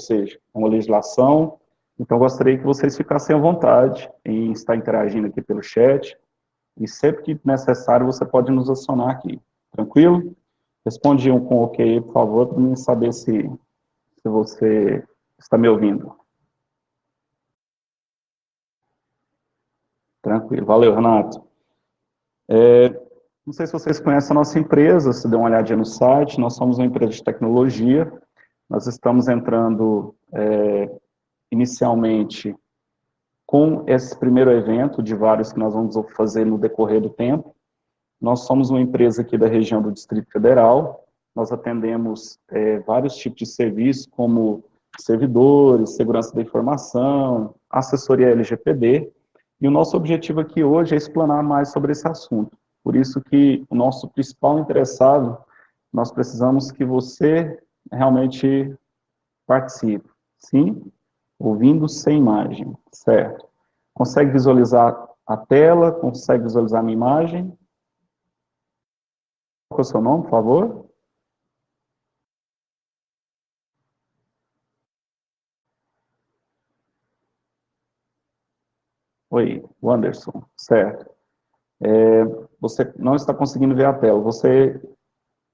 seja, uma legislação. Então, gostaria que vocês ficassem à vontade em estar interagindo aqui pelo chat, e sempre que necessário, você pode nos acionar aqui. Tranquilo? Responde um com OK, por favor, para mim saber se você está me ouvindo. Tranquilo. Valeu, Renato. Não sei se vocês conhecem a nossa empresa, se deu uma olhadinha no site, nós somos uma empresa de tecnologia, nós estamos entrando inicialmente com esse primeiro evento, de vários que nós vamos fazer no decorrer do tempo. Nós somos uma empresa aqui da região do Distrito Federal, nós atendemos vários tipos de serviços, como servidores, segurança da informação, assessoria LGPD, e o nosso objetivo aqui hoje é explanar mais sobre esse assunto. Por isso que o nosso principal interessado, nós precisamos que você realmente participe. Sim? Ouvindo sem imagem, certo? Consegue visualizar a tela? Consegue visualizar a minha imagem? Qual é o seu nome, por favor? Oi, Wanderson, certo. Você não está conseguindo ver a tela. Você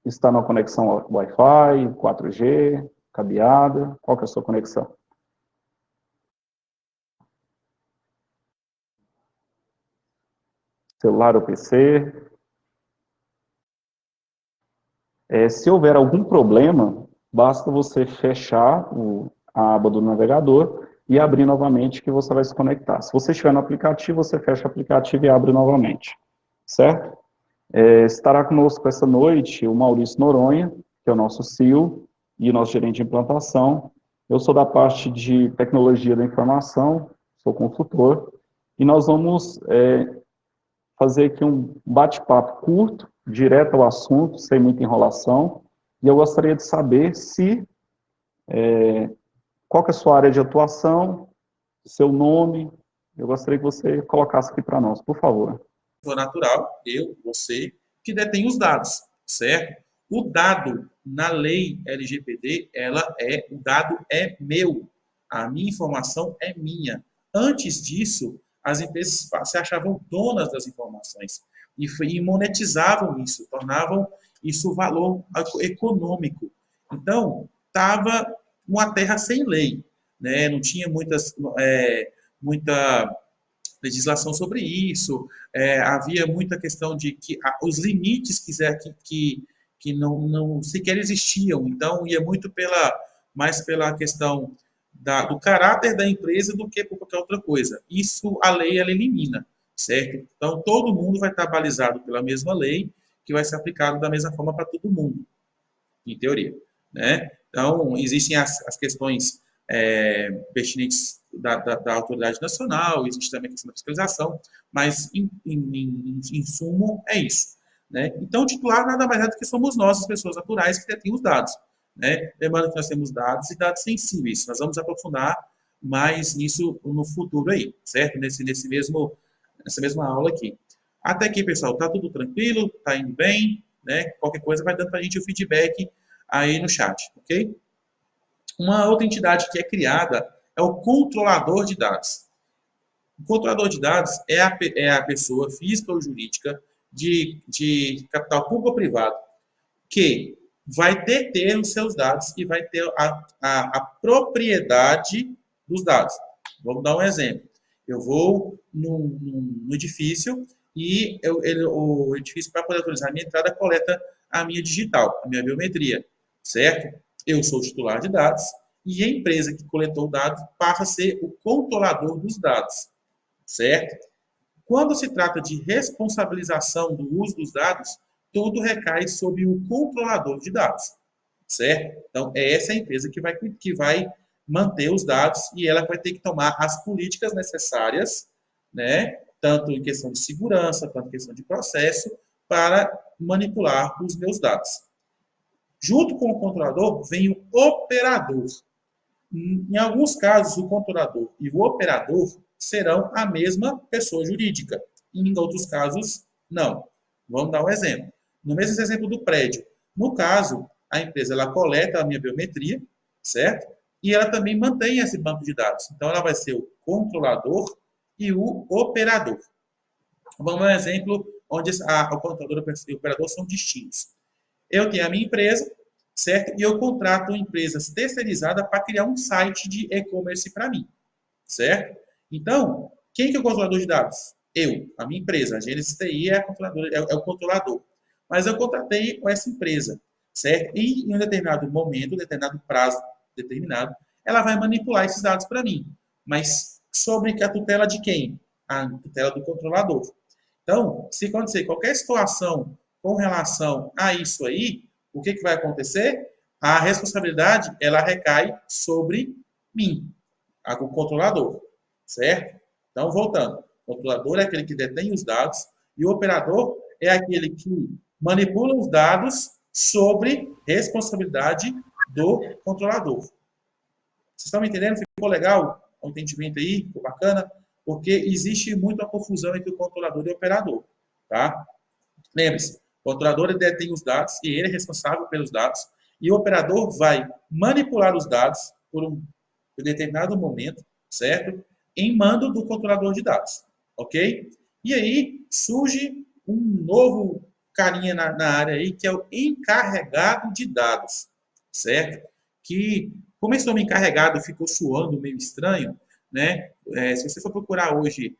está na conexão Wi-Fi, 4G, cabeada? Qual que é a sua conexão? Celular ou PC? Se houver algum problema, basta você fechar a aba do navegador e abrir novamente que você vai se conectar. Se você estiver no aplicativo, você fecha o aplicativo e abre novamente, certo? Estará conosco essa noite o Maurício Noronha, que é o nosso CEO e o nosso gerente de implantação. Eu sou da parte de tecnologia da informação, sou consultor, e nós vamos fazer aqui um bate-papo curto, direto ao assunto, sem muita enrolação, e eu gostaria de saber qual que é a sua área de atuação, seu nome, eu gostaria que você colocasse aqui para nós, por favor. Natural, eu, você, que detém os dados, certo? O dado na lei LGPD, o dado é meu, a minha informação é minha. Antes disso, as empresas se achavam donas das informações e monetizavam isso, tornavam isso valor econômico. Então, estava uma terra sem lei, né? Não tinha muita legislação sobre isso, havia muita questão de que os limites que não sequer existiam, então ia muito mais pela questão do caráter da empresa do que por qualquer outra coisa. Isso a lei ela elimina, certo? Então todo mundo vai estar balizado pela mesma lei, que vai ser aplicado da mesma forma para todo mundo, em teoria, né? Então existem as questões pertinentes da autoridade nacional, existe também a questão da fiscalização, mas, em sumo, é isso. Né? Então, o titular nada mais é do que somos nós, as pessoas naturais, que detêm os dados. Né? Lembrando que nós temos dados e dados sensíveis. Nós vamos aprofundar mais nisso no futuro aí, certo? Nessa mesma aula aqui. Até aqui, pessoal, tá tudo tranquilo? Tá indo bem? Né? Qualquer coisa vai dando para a gente o feedback aí no chat, ok? Uma outra entidade que é criada é o controlador de dados. O controlador de dados é a pessoa física ou jurídica de capital público ou privado que vai deter os seus dados e vai ter a propriedade dos dados. Vamos dar um exemplo. Eu vou num edifício e o edifício, para poder autorizar a minha entrada, coleta a minha digital, a minha biometria, certo? Eu sou o titular de dados e a empresa que coletou o dado passa a ser o controlador dos dados, certo? Quando se trata de responsabilização do uso dos dados, tudo recai sobre o controlador de dados, certo? Então, é essa a empresa que vai manter os dados e ela vai ter que tomar as políticas necessárias, né, tanto em questão de segurança, quanto em questão de processo, para manipular os meus dados. Junto com o controlador vem o operador. Em alguns casos, o controlador e o operador serão a mesma pessoa jurídica. Em outros casos, não. Vamos dar um exemplo. No mesmo exemplo do prédio. No caso, a empresa ela coleta a minha biometria, certo? e ela também mantém esse banco de dados. Então, ela vai ser o controlador e o operador. Vamos a um exemplo onde o controlador e o operador são distintos. Eu tenho a minha empresa, certo? E eu contrato empresas terceirizadas para criar um site de e-commerce para mim, certo? Então, quem que é o controlador de dados? Eu, a minha empresa. A Gênesis TI é o controlador. Mas eu contratei com essa empresa, certo? E em um determinado momento, um determinado prazo determinado, ela vai manipular esses dados para mim. Mas sobre a tutela de quem? A tutela do controlador. Então, se acontecer qualquer situação com relação a isso aí, o que vai acontecer? A responsabilidade, ela recai sobre mim, o controlador, certo? Então, voltando. O controlador é aquele que detém os dados e o operador é aquele que manipula os dados sobre responsabilidade do controlador. Vocês estão me entendendo? Ficou legal o entendimento aí? Ficou bacana? Porque existe muita confusão entre o controlador e o operador, tá? Lembre-se, o controlador detém os dados e ele é responsável pelos dados e o operador vai manipular os dados por um determinado momento, certo? Em mando do controlador de dados, ok? E aí surge um novo carinha na área aí, que é o encarregado de dados, certo? Que, como esse nome encarregado ficou soando meio estranho, né? Se você for procurar hoje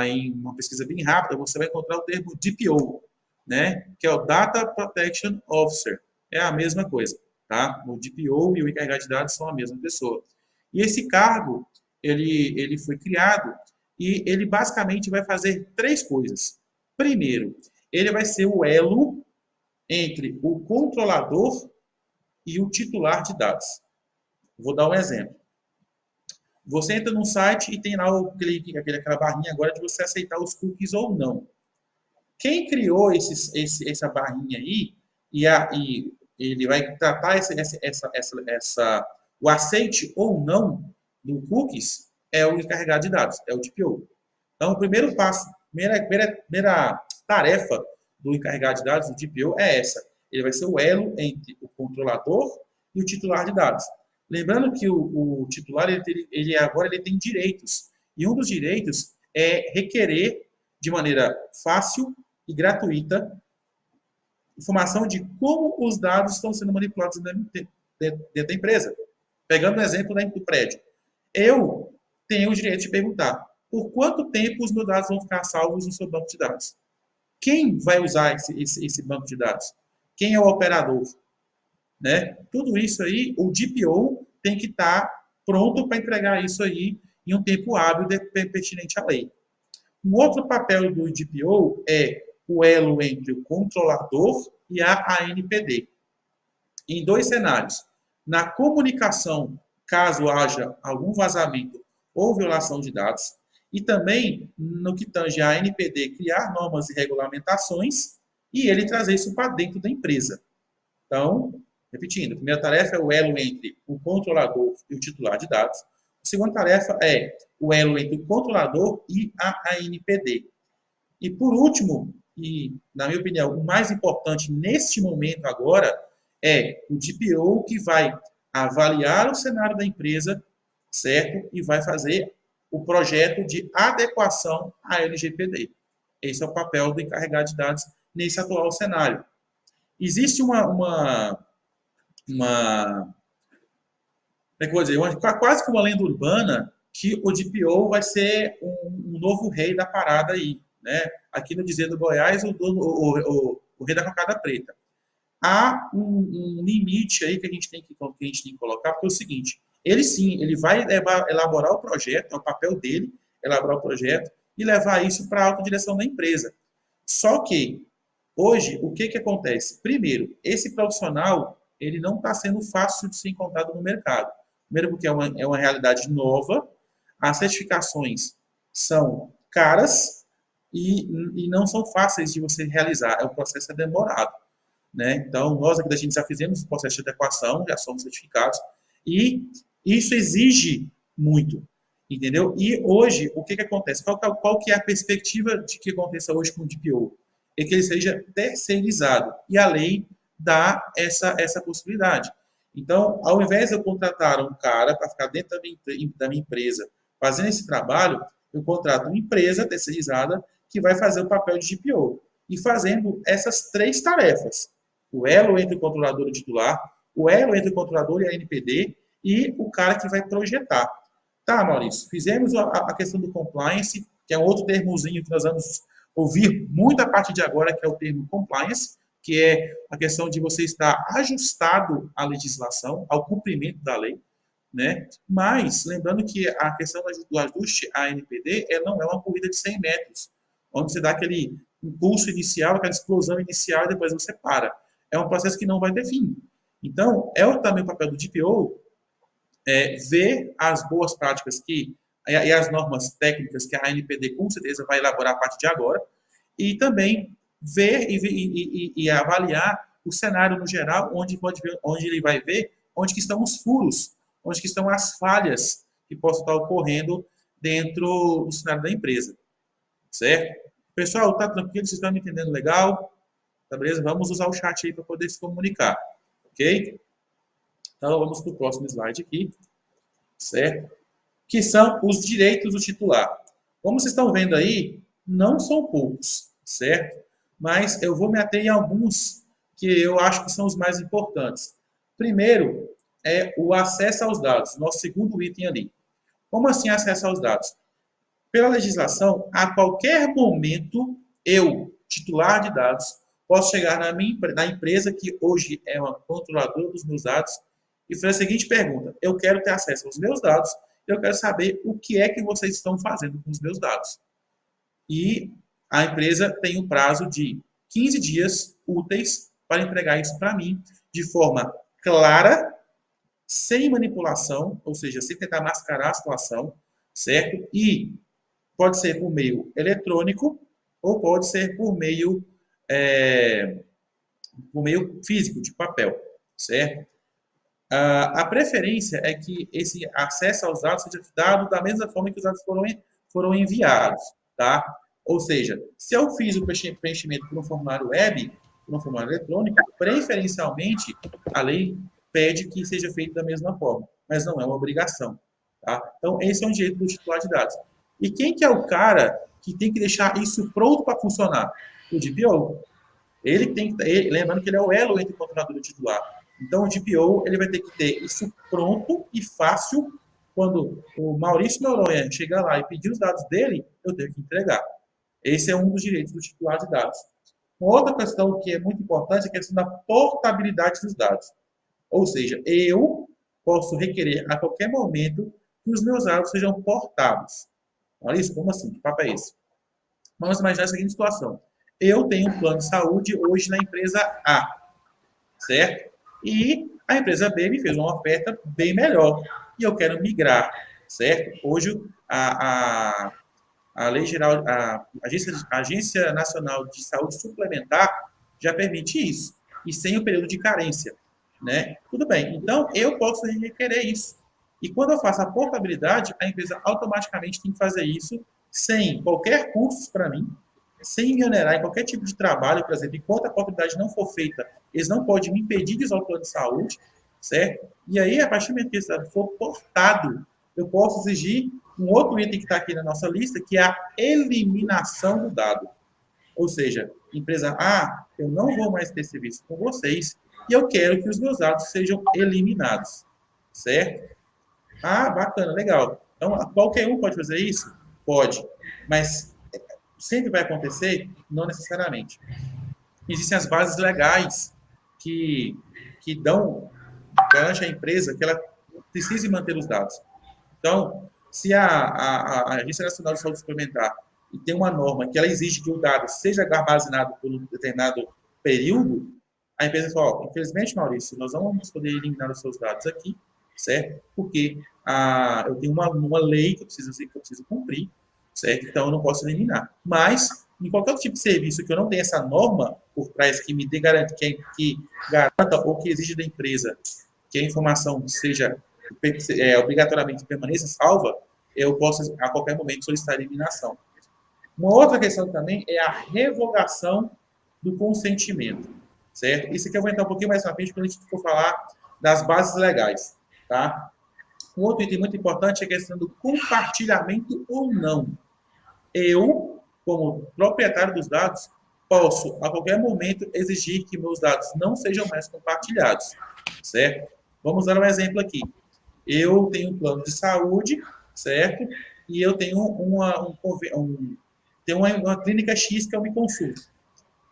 em uma pesquisa bem rápida, você vai encontrar o termo DPO, né? Que é o Data Protection Officer. É a mesma coisa, tá? O DPO e o encarregado de dados são a mesma pessoa. E esse cargo, ele foi criado e ele basicamente vai fazer três coisas. Primeiro, ele vai ser o elo entre o controlador e o titular de dados. Vou dar um exemplo. Você entra num site e tem lá aquela barrinha agora de você aceitar os cookies ou não. Quem criou essa barrinha aí, e ele vai tratar o aceite ou não do cookies, é o encarregado de dados, é o DPO. Então, o primeiro passo, primeira tarefa do encarregado de dados, do DPO, é essa. Ele vai ser o elo entre o controlador e o titular de dados. Lembrando que o titular, agora ele tem direitos. E um dos direitos é requerer, de maneira fácil e gratuita, informação de como os dados estão sendo manipulados dentro da empresa. Pegando o exemplo do prédio. Eu tenho o direito de perguntar por quanto tempo os meus dados vão ficar salvos no seu banco de dados. Quem vai usar esse banco de dados? Quem é o operador? Né? Tudo isso aí, o DPO tem que estar pronto para entregar isso aí em um tempo hábil pertinente à lei. Um outro papel do DPO é o elo entre o controlador e a ANPD. Em dois cenários. Na comunicação, caso haja algum vazamento ou violação de dados, e também no que tange a ANPD criar normas e regulamentações e ele trazer isso para dentro da empresa. Então, repetindo, a primeira tarefa é o elo entre o controlador e o titular de dados. A segunda tarefa é o elo entre o controlador e a ANPD. E por último, e na minha opinião, o mais importante neste momento agora, é o DPO que vai avaliar o cenário da empresa, certo? E vai fazer o projeto de adequação à LGPD. Esse é o papel do encarregado de dados nesse atual cenário. Existe quase que uma lenda urbana que o DPO vai ser um novo rei da parada aí, né? Aqui no dizer do Goiás, o rei da cocada preta. Há um limite aí que a gente tem que colocar, porque é o seguinte, ele sim, ele vai elaborar o projeto, é o papel dele, elaborar o projeto e levar isso para a alta direção da empresa. Só que, hoje, o que acontece? Primeiro, esse profissional, ele não está sendo fácil de ser encontrado no mercado. Primeiro porque é uma realidade nova, as certificações são caras e não são fáceis de você realizar, o processo é demorado. Né? Então, nós aqui da gente já fizemos o processo de adequação, já somos certificados, e isso exige muito, entendeu? E hoje, o que acontece? Qual que é a perspectiva de que aconteça hoje com o DPO? É que ele seja terceirizado, e a lei dá essa possibilidade. Então, ao invés de eu contratar um cara para ficar dentro da minha empresa fazendo esse trabalho, eu contrato uma empresa terceirizada que vai fazer o papel de GPO. E fazendo essas três tarefas: o elo entre o controlador e o titular, o elo entre o controlador e a NPD e o cara que vai projetar. Tá, Maurício, fizemos a questão do compliance, que é um outro termozinho que nós vamos ouvir muito a partir de agora, que é o termo compliance, que é a questão de você estar ajustado à legislação, ao cumprimento da lei, né? Mas, lembrando que a questão do ajuste à NPD não é uma corrida de 100 metros, onde você dá aquele impulso inicial, aquela explosão inicial e depois você para. É um processo que não vai ter fim. Então, também o papel do DPO ver as boas práticas e as normas técnicas que a ANPD com certeza vai elaborar a partir de agora, e também ver e avaliar o cenário no geral, onde ele vai ver onde que estão os furos, onde que estão as falhas que possam estar ocorrendo dentro do cenário da empresa, certo? Pessoal, tá tranquilo? Vocês estão me entendendo legal? Tá beleza? Vamos usar o chat aí para poder se comunicar, ok? Então, vamos para o próximo slide aqui, certo? Que são os direitos do titular. Como vocês estão vendo aí, não são poucos, certo? Mas eu vou me ater em alguns que eu acho que são os mais importantes. Primeiro é o acesso aos dados, nosso segundo item ali. Como assim acesso aos dados? Pela legislação, a qualquer momento, eu, titular de dados, posso chegar na empresa que hoje é uma controladora dos meus dados e fazer a seguinte pergunta: eu quero ter acesso aos meus dados, eu quero saber o que é que vocês estão fazendo com os meus dados. E a empresa tem um prazo de 15 dias úteis para entregar isso para mim de forma clara, sem manipulação, ou seja, sem tentar mascarar a situação, certo? E pode ser por meio eletrônico ou pode ser por meio físico, de papel, certo? A preferência é que esse acesso aos dados seja dado da mesma forma que os dados foram enviados, tá? Ou seja, se eu fiz o preenchimento por um formulário web, por um formulário eletrônico, preferencialmente a lei pede que seja feito da mesma forma, mas não é uma obrigação, tá? Então, esse é um direito do titular de dados. E quem que é o cara que tem que deixar isso pronto para funcionar? O DPO. Lembrando que ele é o elo entre o controlador e o titular. Então, o DPO ele vai ter que ter isso pronto e fácil. Quando o Maurício Noronha chegar lá e pedir os dados dele, eu tenho que entregar. Esse é um dos direitos do titular de dados. Uma outra questão que é muito importante é a questão da portabilidade dos dados. Ou seja, eu posso requerer a qualquer momento que os meus dados sejam portados. Maurício, como assim? Que papo é esse? Vamos imaginar a seguinte situação. Eu tenho um plano de saúde hoje na empresa A, certo? E a empresa B me fez uma oferta bem melhor e eu quero migrar, certo? Hoje a Lei Geral, a Agência Nacional de Saúde Suplementar já permite isso, e sem o período de carência, né? Tudo bem, então eu posso requerer isso. E quando eu faço a portabilidade, a empresa automaticamente tem que fazer isso sem qualquer custo para mim, sem me onerar em qualquer tipo de trabalho, por exemplo, enquanto a portabilidade não for feita, eles não podem me impedir de usar o plano de saúde, certo? E aí, a partir do momento que esse dado for portado, eu posso exigir um outro item que está aqui na nossa lista, que é a eliminação do dado. Ou seja, empresa A, eu não vou mais ter serviço com vocês e eu quero que os meus dados sejam eliminados, certo? Ah, bacana, legal. Então, qualquer um pode fazer isso? Pode, mas sempre vai acontecer? Não necessariamente. Existem as bases legais que, que garante à empresa que ela precise manter os dados. Então, se a Agência Nacional de Saúde Suplementar tem uma norma que ela exige que o dado seja armazenado por um determinado período, a empresa fala, infelizmente, Maurício, nós não vamos poder eliminar os seus dados aqui, certo? Porque eu tenho uma lei que eu preciso cumprir, certo? Então, eu não posso eliminar. Mas, em qualquer tipo de serviço que eu não tenha essa norma por trás que me dê que garanta ou que exige da empresa que a informação seja obrigatoriamente permaneça salva, eu posso a qualquer momento solicitar a eliminação. Uma outra questão também é a revogação do consentimento, certo? Isso aqui eu vou entrar um pouquinho mais na frente quando a gente for falar das bases legais, tá? Um outro item muito importante é a questão do compartilhamento ou não. Eu, como proprietário dos dados, posso, a qualquer momento, exigir que meus dados não sejam mais compartilhados, certo? Vamos dar um exemplo aqui. Eu tenho um plano de saúde, certo? E eu tenho uma clínica X que eu me consulto.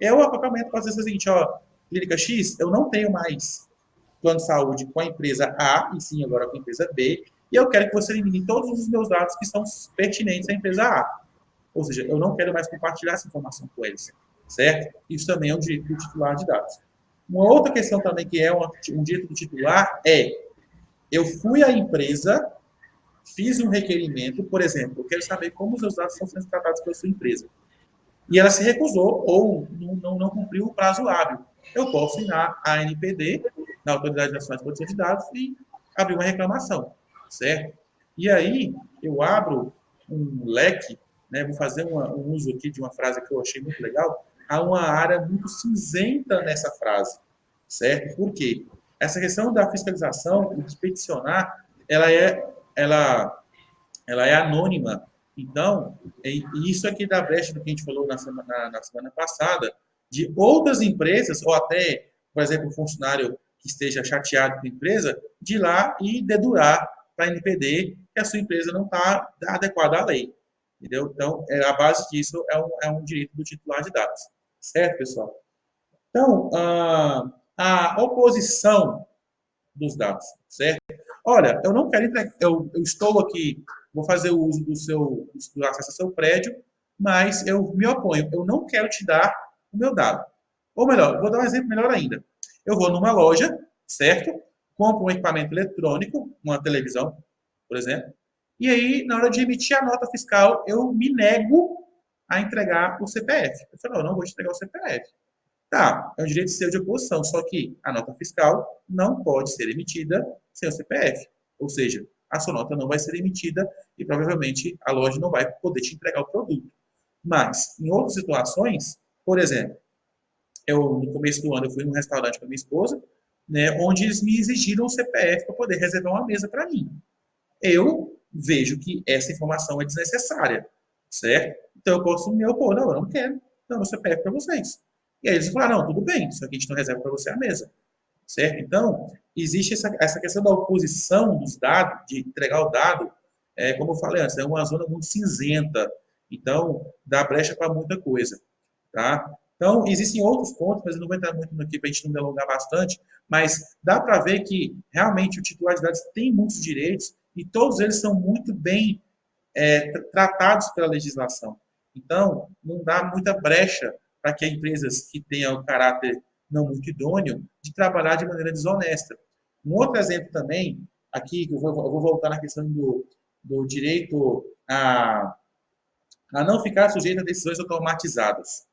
Eu, a qualquer momento, posso dizer o seguinte, ó, clínica X, eu não tenho mais plano de saúde com a empresa A, e sim agora com a empresa B, e eu quero que você elimine todos os meus dados que são pertinentes à empresa A. Ou seja, eu não quero mais compartilhar essa informação com eles, certo? Isso também é um direito do titular de dados. Uma outra questão também que é um direito do titular é, eu fui à empresa, fiz um requerimento, por exemplo, eu quero saber como os meus dados estão sendo tratados pela sua empresa. E ela se recusou ou não cumpriu o prazo hábil. Eu posso ir na ANPD, na Autoridade Nacional de Proteção de Dados, e abrir uma reclamação, certo? E aí eu abro um leque, né, vou fazer um uso aqui de uma frase que eu achei muito legal, há uma área muito cinzenta nessa frase, certo? Por quê? Essa questão da fiscalização e de peticionar, ela é anônima. Então, isso aqui dá brecha do que a gente falou na semana passada, de outras empresas, ou até, por exemplo, um funcionário que esteja chateado com a empresa, de ir lá e dedurar para a NPD que a sua empresa não está adequada à lei. Entendeu? Então, a base disso é um direito do titular de dados. Certo, pessoal? Então, a oposição dos dados, certo? Olha, eu não quero entregar, eu estou aqui, vou fazer o uso do acesso ao seu prédio, mas eu me oponho, eu não quero te dar o meu dado. Ou melhor, vou dar um exemplo melhor ainda. Eu vou numa loja, certo? Compro um equipamento eletrônico, uma televisão, por exemplo, e aí, na hora de emitir a nota fiscal, eu me nego a entregar o CPF. Eu falo, não, eu não vou te entregar o CPF. Tá, é um direito seu de oposição, só que a nota fiscal não pode ser emitida sem o CPF. Ou seja, a sua nota não vai ser emitida e provavelmente a loja não vai poder te entregar o produto. Mas, em outras situações, por exemplo, no começo do ano, eu fui num restaurante com a minha esposa, né, onde eles me exigiram o CPF para poder reservar uma mesa para mim. Eu vejo que essa informação é desnecessária, certo? Então eu posso me opor, não, eu não quero, não, o CPF para vocês. E aí eles falaram, não, tudo bem, só que a gente não reserva para você a mesa, certo? Então, existe essa questão da oposição dos dados, de entregar o dado, como eu falei antes, é uma zona muito cinzenta, então dá brecha para muita coisa, tá? Então, existem outros pontos, mas eu não vou entrar muito aqui para a gente não delongar bastante, mas dá para ver que realmente o titular de dados tem muitos direitos e todos eles são muito bem tratados pela legislação. Então, não dá muita brecha para que empresas que tenham o caráter não muito idôneo de trabalhar de maneira desonesta. Um outro exemplo também, aqui, eu vou voltar na questão do direito a não ficar sujeito a decisões automatizadas,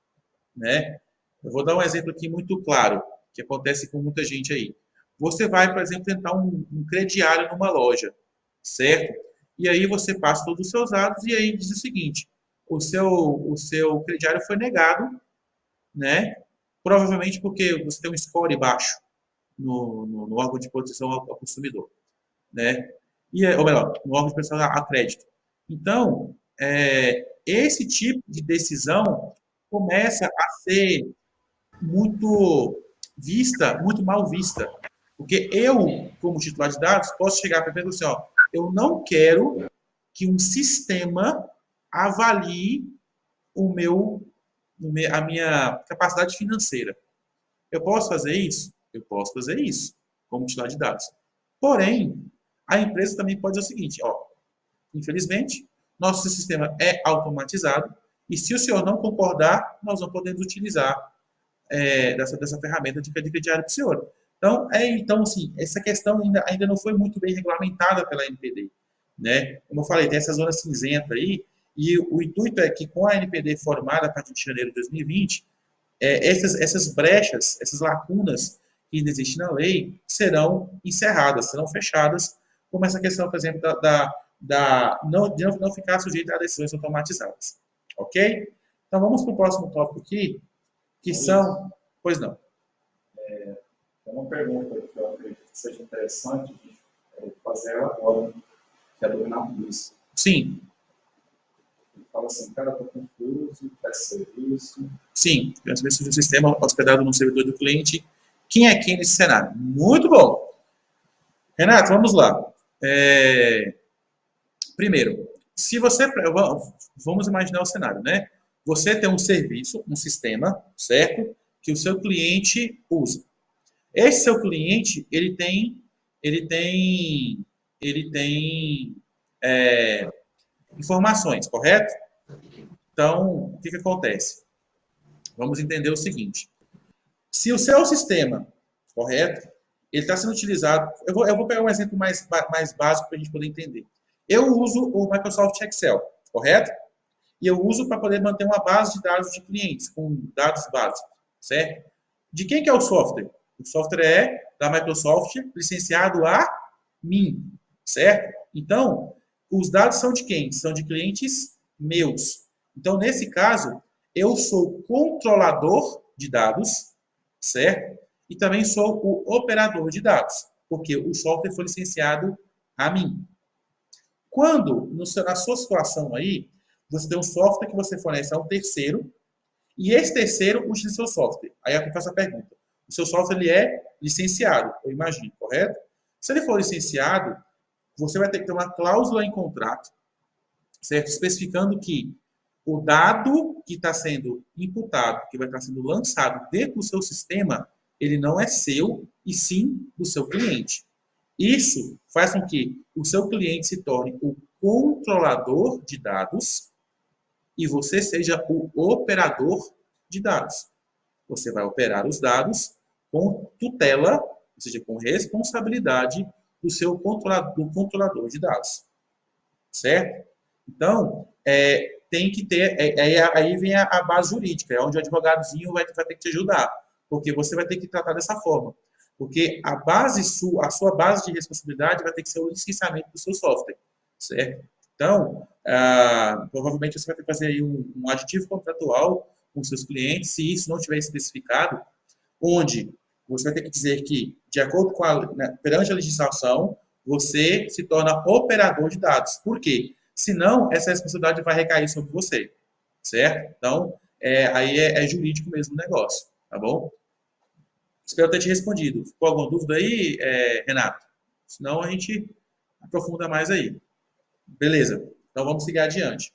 né? Eu vou dar um exemplo aqui muito claro, que acontece com muita gente aí. Você vai, por exemplo, tentar um crediário numa loja, certo? E aí você passa todos os seus dados e aí diz o seguinte, o seu crediário foi negado, né? Provavelmente porque você tem um score baixo no órgão de proteção ao consumidor, né? Ou melhor, no órgão de proteção a crédito. Então, esse tipo de decisão começa a ser muito mal vista. Porque eu, como titular de dados, posso chegar para a empresa e dizer, ó, eu não quero que um sistema avalie a minha capacidade financeira. Eu posso fazer isso? Eu posso fazer isso, como titular de dados. Porém, a empresa também pode dizer o seguinte, ó, infelizmente, nosso sistema é automatizado e se o senhor não concordar, nós não podemos utilizar dessa ferramenta de crediário para o senhor. Então, assim, essa questão ainda não foi muito bem regulamentada pela NPD. Né? Como eu falei, tem essa zona cinzenta aí, e o intuito é que com a NPD formada a partir de janeiro de 2020, essas brechas, essas lacunas que ainda existem na lei, serão encerradas, serão fechadas, como essa questão, por exemplo, de não ficar sujeito a decisões automatizadas. Ok? Então, vamos para o próximo tópico aqui, que são... Pois não. Uma pergunta que eu acredito seja interessante fazer ela agora, que é do Renato Luiz. Sim. Ele fala assim, cara, estou confuso, peço serviço. Sim, transferência de um sistema hospedado no servidor do cliente. Quem é quem nesse cenário? Muito bom. Renato, vamos lá. Primeiro, se você... Vamos imaginar o cenário, né? Você tem um serviço, um sistema, certo? Que o seu cliente usa. Esse seu cliente, ele tem informações, correto? Então, o que acontece? Vamos entender o seguinte. Se o seu sistema, correto, ele está sendo utilizado... Eu vou pegar um exemplo mais básico para a gente poder entender. Eu uso o Microsoft Excel, correto? E eu uso para poder manter uma base de dados de clientes, com dados básicos, certo? De quem que é o software? O software é da Microsoft, licenciado a mim, certo? Então, os dados são de quem? São de clientes meus. Então, nesse caso, eu sou controlador de dados, certo? E também sou o operador de dados, porque o software foi licenciado a mim. Quando, na sua situação aí, você tem um software que você fornece a um terceiro, e esse terceiro utiliza o seu software. Aí eu faço a pergunta. O seu software ele é licenciado, eu imagino, correto? Se ele for licenciado, você vai ter que ter uma cláusula em contrato, certo? Especificando que o dado que está sendo imputado, que vai estar sendo lançado dentro do seu sistema, ele não é seu, e sim do seu cliente. Isso faz com que o seu cliente se torne o controlador de dados e você seja o operador de dados. Você vai operar os dados com tutela, ou seja, com responsabilidade do seu controlador de dados. Certo? Então, tem que ter... aí vem a base jurídica, é onde o advogadozinho vai ter que te ajudar. Porque você vai ter que tratar dessa forma. Porque a sua base de responsabilidade vai ter que ser o licenciamento do seu software. Certo? Então, provavelmente você vai ter que fazer aí um aditivo contratual com seus clientes, se isso não tiver especificado, onde você vai ter que dizer que, de acordo com perante a legislação, você se torna operador de dados. Por quê? Senão, essa responsabilidade vai recair sobre você. Certo? Então, aí é jurídico mesmo o negócio. Tá bom? Espero ter te respondido. Ficou alguma dúvida aí, Renato? Senão a gente aprofunda mais aí. Beleza. Então vamos seguir adiante.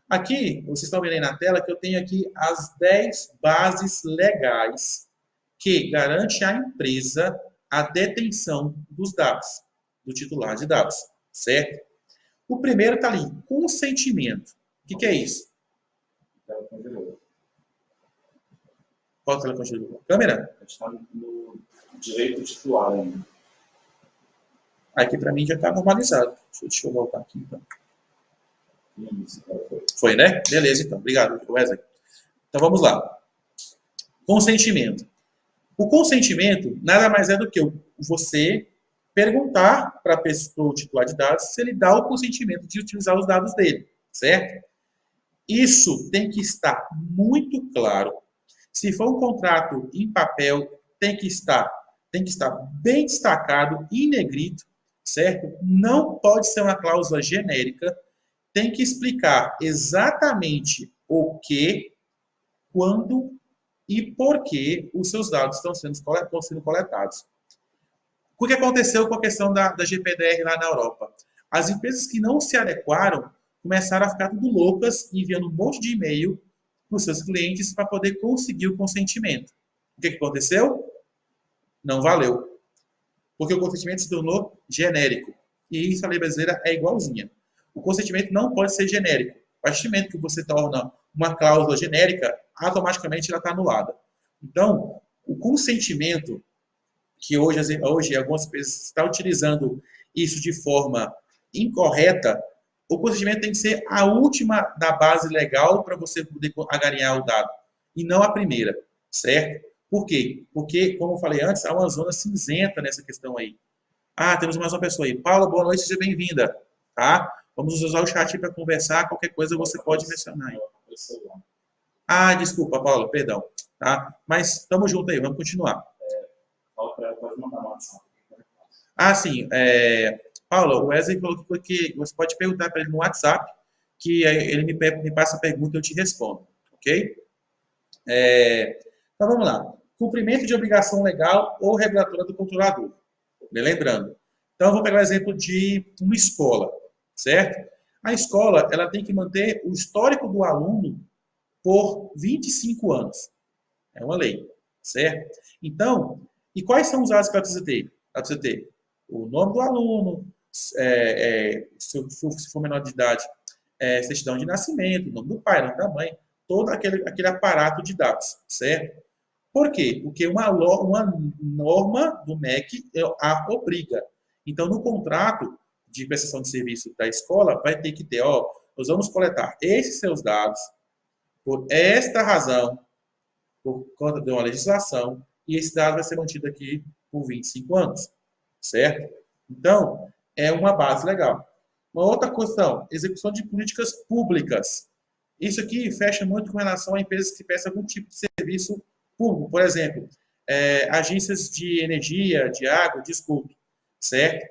Aqui, vocês estão vendo aí na tela que eu tenho aqui as 10 bases legais que garante à empresa a detenção dos dados, do titular de dados, certo? O primeiro está ali, consentimento. O que é isso? Qual telefone de câmera? Está no direito titular ainda. Aqui para mim já está normalizado. Deixa eu voltar aqui então. Foi, né? Beleza, então. Obrigado, Wesley. Então vamos lá. Consentimento. O consentimento nada mais é do que você perguntar para a pessoa, o titular de dados, se ele dá o consentimento de utilizar os dados dele, certo? Isso tem que estar muito claro. Se for um contrato em papel, tem que estar bem destacado, em negrito, certo? Não pode ser uma cláusula genérica. Tem que explicar exatamente o que, quando e por que os seus dados estão sendo coletados. O que aconteceu com a questão da GPDR lá na Europa? As empresas que não se adequaram começaram a ficar tudo loucas, enviando um monte de e-mail para os seus clientes para poder conseguir o consentimento. O que aconteceu? Não valeu. Porque o consentimento se tornou genérico. E isso a lei brasileira é igualzinha. O consentimento não pode ser genérico. A partir do momento que você torna uma cláusula genérica, automaticamente ela está anulada. Então, o consentimento, que hoje algumas empresas estão utilizando isso de forma incorreta, o consentimento tem que ser a última da base legal para você poder agarinhar o dado, e não a primeira, certo? Por quê? Porque, como eu falei antes, há uma zona cinzenta nessa questão aí. Temos mais uma pessoa aí. Paula, boa noite, seja bem-vinda. Tá? Vamos usar o chat para conversar. Qualquer coisa você pode mencionar aí. Desculpa, Paula, perdão. Tá? Mas estamos juntos aí, vamos continuar. Pode mandar uma WhatsApp. Ah, sim. Paula, o Wesley colocou que você pode perguntar para ele no WhatsApp, que ele me passa a pergunta e eu te respondo, ok? Então vamos lá. Cumprimento de obrigação legal ou regulatória do controlador. Me lembrando. Então eu vou pegar o exemplo de uma escola, certo? A escola ela tem que manter o histórico do aluno por 25 anos. É uma lei, certo? Então, e quais são os dados que ela precisa ter? Ela precisa ter o nome do aluno, se for menor de idade, certidão de nascimento, o nome do pai, o nome da mãe, todo aquele aparato de dados, certo? Por quê? Porque uma norma do MEC a obriga. Então, no contrato de prestação de serviço da escola, vai ter que ter, ó, nós vamos coletar esses seus dados por esta razão, por conta de uma legislação, e esse dado vai ser mantido aqui por 25 anos, certo? Então, é uma base legal. Uma outra questão, execução de políticas públicas. Isso aqui fecha muito com relação a empresas que prestam algum tipo de serviço público, por exemplo, agências de energia, de água, de esgoto, certo?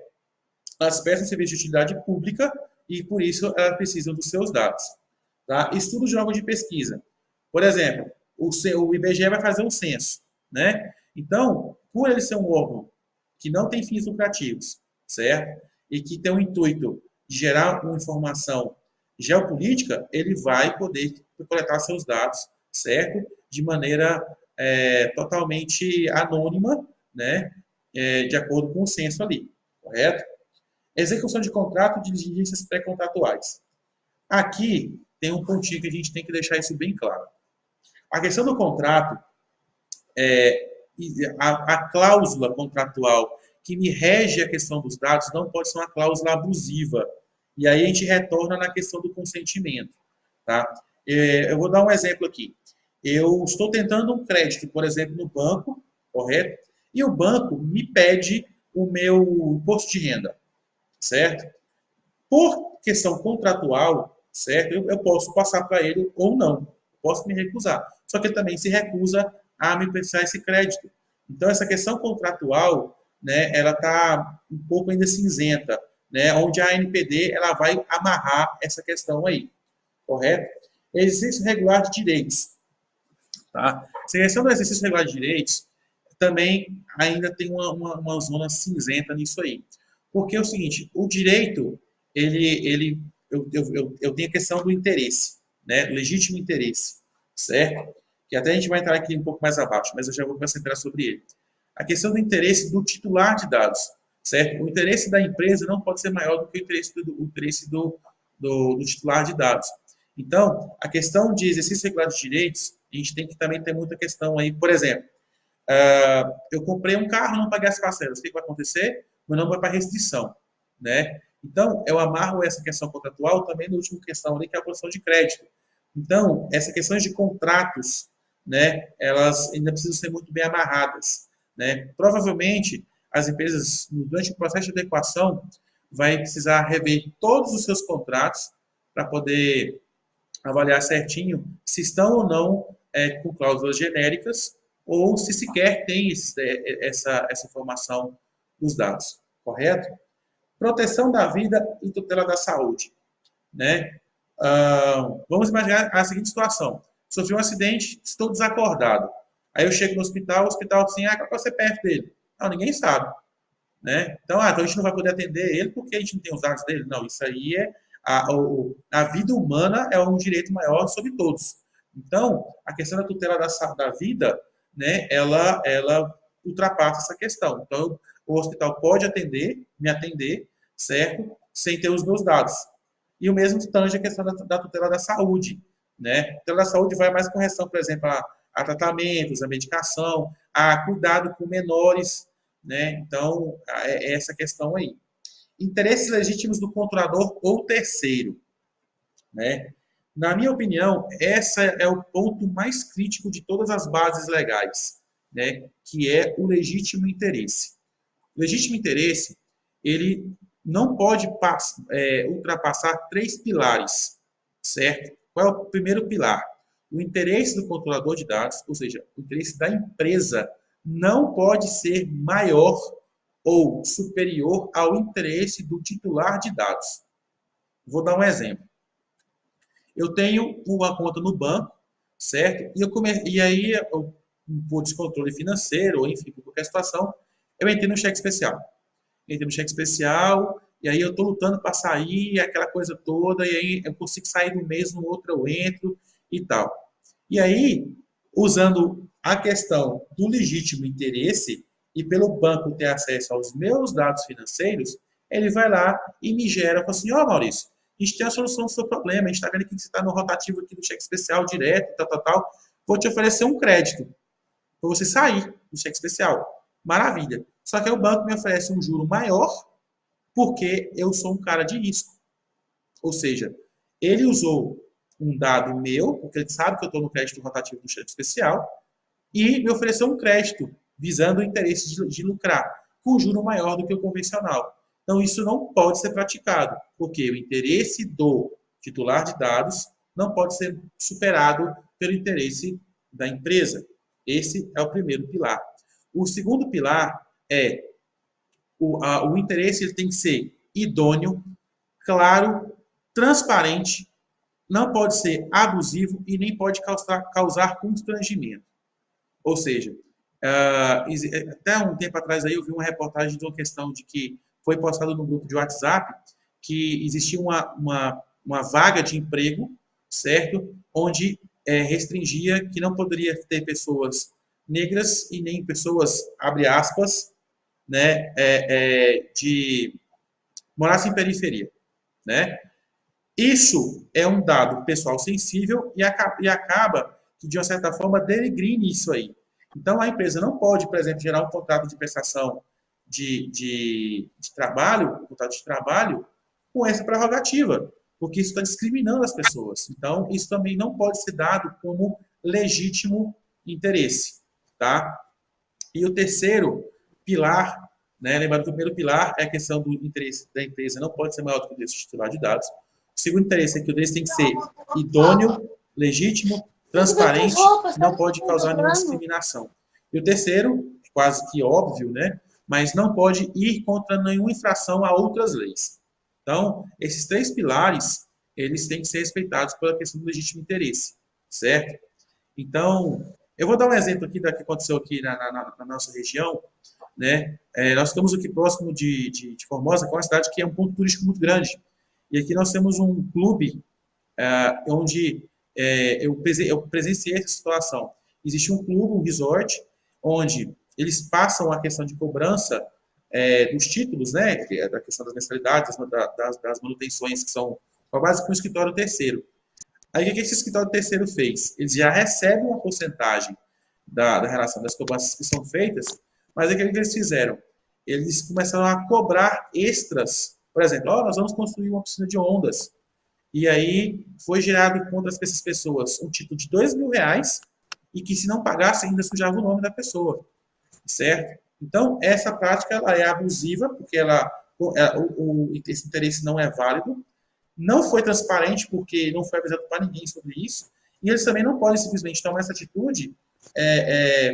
Elas prestam serviço de utilidade pública e, por isso, elas precisam dos seus dados. Tá? Estudo de órgão de pesquisa. Por exemplo, o IBGE vai fazer um censo, né? Então, por ele ser um órgão que não tem fins lucrativos, certo? E que tem o intuito de gerar uma informação geopolítica, ele vai poder coletar seus dados, certo? De maneira totalmente anônima, né? De acordo com o censo ali, correto? Execução de contrato de diligências pré-contratuais. Aqui tem um pontinho que a gente tem que deixar isso bem claro. A questão do contrato, a cláusula contratual que me rege a questão dos dados não pode ser uma cláusula abusiva. E aí a gente retorna na questão do consentimento. Tá? Eu vou dar um exemplo aqui. Eu estou tentando um crédito, por exemplo, no banco, correto? E o banco me pede o meu imposto de renda, certo? Por questão contratual, certo? Eu posso passar para ele ou não. Posso me recusar. Só que ele também se recusa a me prestar esse crédito. Então, essa questão contratual, né, ela está um pouco ainda cinzenta, né, onde a ANPD ela vai amarrar essa questão aí, correto? Exercício regular de direitos. Tá? Essa questão do exercício regular de direitos também ainda tem uma zona cinzenta nisso aí. Porque é o seguinte, o direito, eu tenho a questão do interesse, né? Do legítimo interesse, certo? Que até a gente vai entrar aqui um pouco mais abaixo, mas eu já vou concentrar sobre ele. A questão do interesse do titular de dados, certo? O interesse da empresa não pode ser maior do que o interesse do titular de dados. Então, a questão de exercício regular de direitos, a gente tem que também ter muita questão aí, por exemplo, eu comprei um carro, não paguei as parcelas. O que vai acontecer? Meu nome vai para restrição, né? Então, eu amarro essa questão contratual também na última questão ali, que é a posição de crédito. Então, essas questões de contratos, né, elas ainda precisam ser muito bem amarradas, né? Provavelmente, as empresas, durante o processo de adequação, vai precisar rever todos os seus contratos para poder avaliar certinho se estão ou não com cláusulas genéricas ou se sequer tem essa informação dos dados, correto? Proteção da vida e tutela da saúde, né? Vamos imaginar a seguinte situação: sofri um acidente, estou desacordado. Aí eu chego no hospital, o hospital assim, qual é o CPF dele? Não, ninguém sabe, né? Então, então a gente não vai poder atender ele porque a gente não tem os dados dele. Não, isso aí a vida humana é um direito maior sobre todos. Então, a questão da tutela da vida, né, ela ultrapassa essa questão. Então, o hospital pode me atender, certo? Sem ter os meus dados. E o mesmo tange a questão da tutela da saúde, né? A tutela da saúde vai mais com relação, por exemplo, a tratamentos, a medicação, a cuidado com menores, né? Então, é essa questão aí. Interesses legítimos do controlador ou terceiro, né? Na minha opinião, essa é o ponto mais crítico de todas as bases legais, né? Que é o legítimo interesse. O legítimo interesse, ele não pode ultrapassar três pilares, certo? Qual é o primeiro pilar? O interesse do controlador de dados, ou seja, o interesse da empresa, não pode ser maior ou superior ao interesse do titular de dados. Vou dar um exemplo. Eu tenho uma conta no banco, certo? E aí, por descontrole financeiro, ou enfim, por qualquer situação, eu entrei no cheque especial. Entrei no cheque especial, e aí eu estou lutando para sair, aquela coisa toda, e aí eu consigo sair de um mês, no outro eu entro e tal. E aí, usando a questão do legítimo interesse, e pelo banco ter acesso aos meus dados financeiros, ele vai lá e me gera, fala assim, ó, Maurício, a gente tem a solução do seu problema, a gente está vendo aqui que você está no rotativo aqui do cheque especial direto, tal, tal, tal, vou te oferecer um crédito para você sair do cheque especial. Maravilha. Só que aí o banco me oferece um juro maior porque eu sou um cara de risco. Ou seja, ele usou um dado meu, porque ele sabe que eu estou no crédito rotativo do cheque especial, e me ofereceu um crédito visando o interesse de lucrar, com juro maior do que o convencional. Então, isso não pode ser praticado, porque o interesse do titular de dados não pode ser superado pelo interesse da empresa. Esse é o primeiro pilar. O segundo pilar é o interesse ele tem que ser idôneo, claro, transparente, não pode ser abusivo e nem pode causar constrangimento. Ou seja, até um tempo atrás aí eu vi uma reportagem de uma questão de que foi postado no grupo de WhatsApp que existia uma vaga de emprego, certo? Onde restringia que não poderia ter pessoas negras e nem pessoas, abre aspas, né, de morassem em periferia, né? Isso é um dado pessoal sensível e acaba que, de uma certa forma, denegrindo isso aí. Então, a empresa não pode, por exemplo, gerar um contrato de prestação de trabalho, um contrato de trabalho, com essa prerrogativa, porque isso está discriminando as pessoas. Então, isso também não pode ser dado como legítimo interesse, tá? E o terceiro pilar, né, lembrando que o primeiro pilar é a questão do interesse da empresa não pode ser maior do que o interesse do titular de dados. O segundo interesse é que o interesse tem que ser idôneo, legítimo, transparente, não pode causar nenhuma discriminação. E o terceiro, quase que óbvio, né, mas não pode ir contra nenhuma infração a outras leis. Então, esses três pilares, eles têm que ser respeitados pela questão do legítimo interesse, certo? Então, eu vou dar um exemplo aqui do que aconteceu aqui na nossa região, né? Nós estamos aqui próximo de Formosa, que é uma cidade que é um ponto turístico muito grande. E aqui nós temos um clube onde eu presenciei essa situação. Existe um clube, um resort, onde eles passam a questão de cobrança dos títulos, né? Que é da questão das mensalidades, das manutenções, que são base com o escritório terceiro. Aí, o que esse escritório terceiro fez? Eles já recebem uma porcentagem da relação das cobranças que são feitas, mas o que eles fizeram? Eles começaram a cobrar extras. Por exemplo, nós vamos construir uma piscina de ondas. E aí foi gerado contra essas pessoas um título de R$ 2.000 e que, se não pagasse, ainda sujava o nome da pessoa. Certo? Então, essa prática ela é abusiva, porque esse interesse não é válido, não foi transparente porque não foi avisado para ninguém sobre isso, e eles também não podem simplesmente tomar essa atitude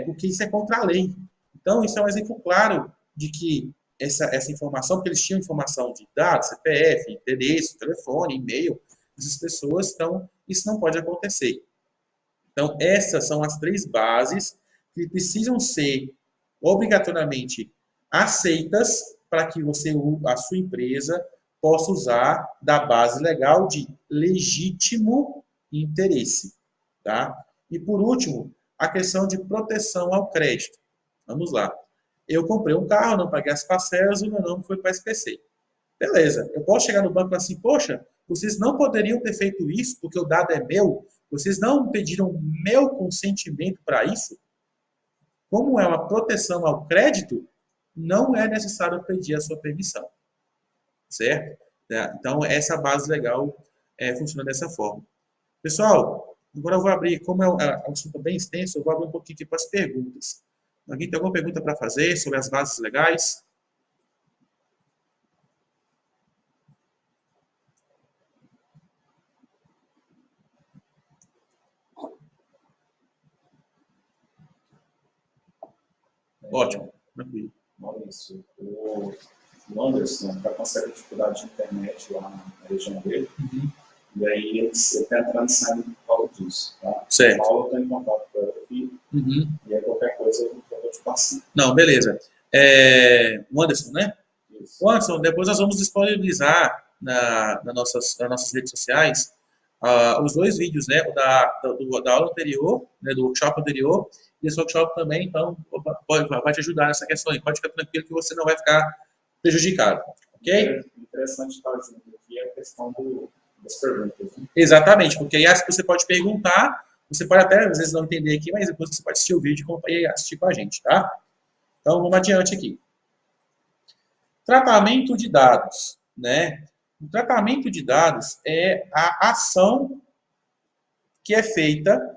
porque isso é contra a lei. Então, isso é um exemplo claro de que essa informação, porque eles tinham informação de dados, CPF, endereço, telefone, e-mail, essas pessoas, então, isso não pode acontecer. Então, essas são as três bases que precisam ser obrigatoriamente aceitas para que a sua empresa, possa usar da base legal de legítimo interesse. Tá? E, por último, a questão de proteção ao crédito. Vamos lá. Eu comprei um carro, não paguei as parcelas, o meu nome foi para a SPC. Beleza, eu posso chegar no banco e falar assim, poxa, vocês não poderiam ter feito isso porque o dado é meu? Vocês não pediram meu consentimento para isso? Como é uma proteção ao crédito, não é necessário pedir a sua permissão, certo? Então, essa base legal funciona dessa forma. Pessoal, agora eu vou abrir, como é um assunto bem extenso, eu vou abrir um pouquinho aqui para as perguntas. Alguém tem alguma pergunta para fazer sobre as bases legais? Ótimo, tranquilo. Maurício, o Anderson está com certa dificuldade de internet lá na região dele, e aí ele está entrando e saindo por causa disso. Tá? Certo. O Paulo está em contato com ela aqui, e aí qualquer coisa eu vou te passar. Não, beleza. O Anderson, né? Isso. O Anderson, depois nós vamos disponibilizar nas nossas redes sociais os 2 vídeos, né? O da aula anterior, né? Do workshop anterior, e esse workshop também, então, vai te ajudar nessa questão aí. Pode ficar tranquilo que você não vai ficar prejudicado, ok? Interessante estar junto aqui é a questão das perguntas. Né? Exatamente, porque aí você pode perguntar, você pode até, às vezes, não entender aqui, mas depois você pode assistir o vídeo e assistir com a gente, tá? Então, vamos adiante aqui. Tratamento de dados, né? O tratamento de dados é a ação que é feita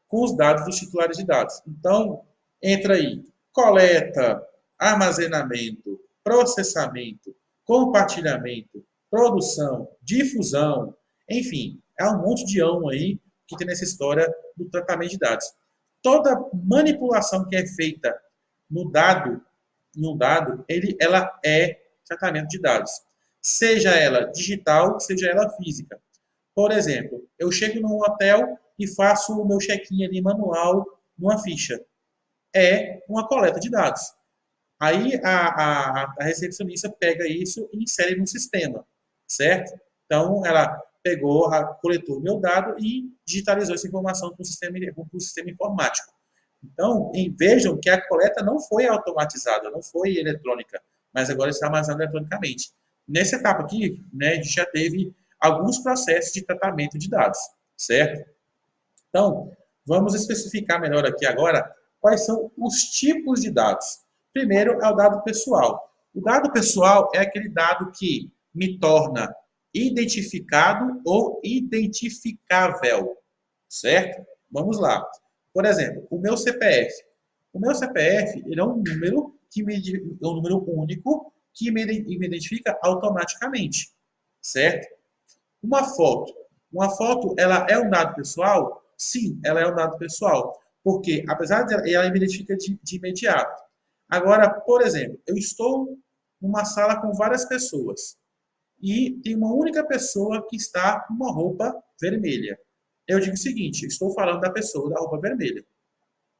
com os dados dos titulares de dados. Então, entra aí coleta, armazenamento, processamento, compartilhamento, produção, difusão, enfim, é um monte de ão aí que tem nessa história do tratamento de dados. Toda manipulação que é feita no dado, ela é tratamento de dados. Seja ela digital, seja ela física. Por exemplo, eu chego num hotel e faço o meu check-in ali manual numa ficha. É uma coleta de dados. Aí a recepcionista pega isso e insere no sistema, certo? Então, ela coletou o meu dado e digitalizou essa informação para o sistema informático. Então, vejam que a coleta não foi automatizada, não foi eletrônica, mas agora está armazenada eletronicamente. Nessa etapa aqui, né, a gente já teve alguns processos de tratamento de dados, certo? Então, vamos especificar melhor aqui agora quais são os tipos de dados. Primeiro é o dado pessoal. O dado pessoal é aquele dado que me torna identificado ou identificável, certo? Vamos lá. Por exemplo, o meu CPF. O meu CPF ele é um número um número único que me identifica automaticamente, certo? Uma foto. Uma foto, ela é um dado pessoal? Sim, ela é um dado pessoal. Porque, apesar de ela me identifica de imediato. Agora, por exemplo, eu estou numa sala com várias pessoas e tem uma única pessoa que está com uma roupa vermelha. Eu digo o seguinte, estou falando da pessoa da roupa vermelha,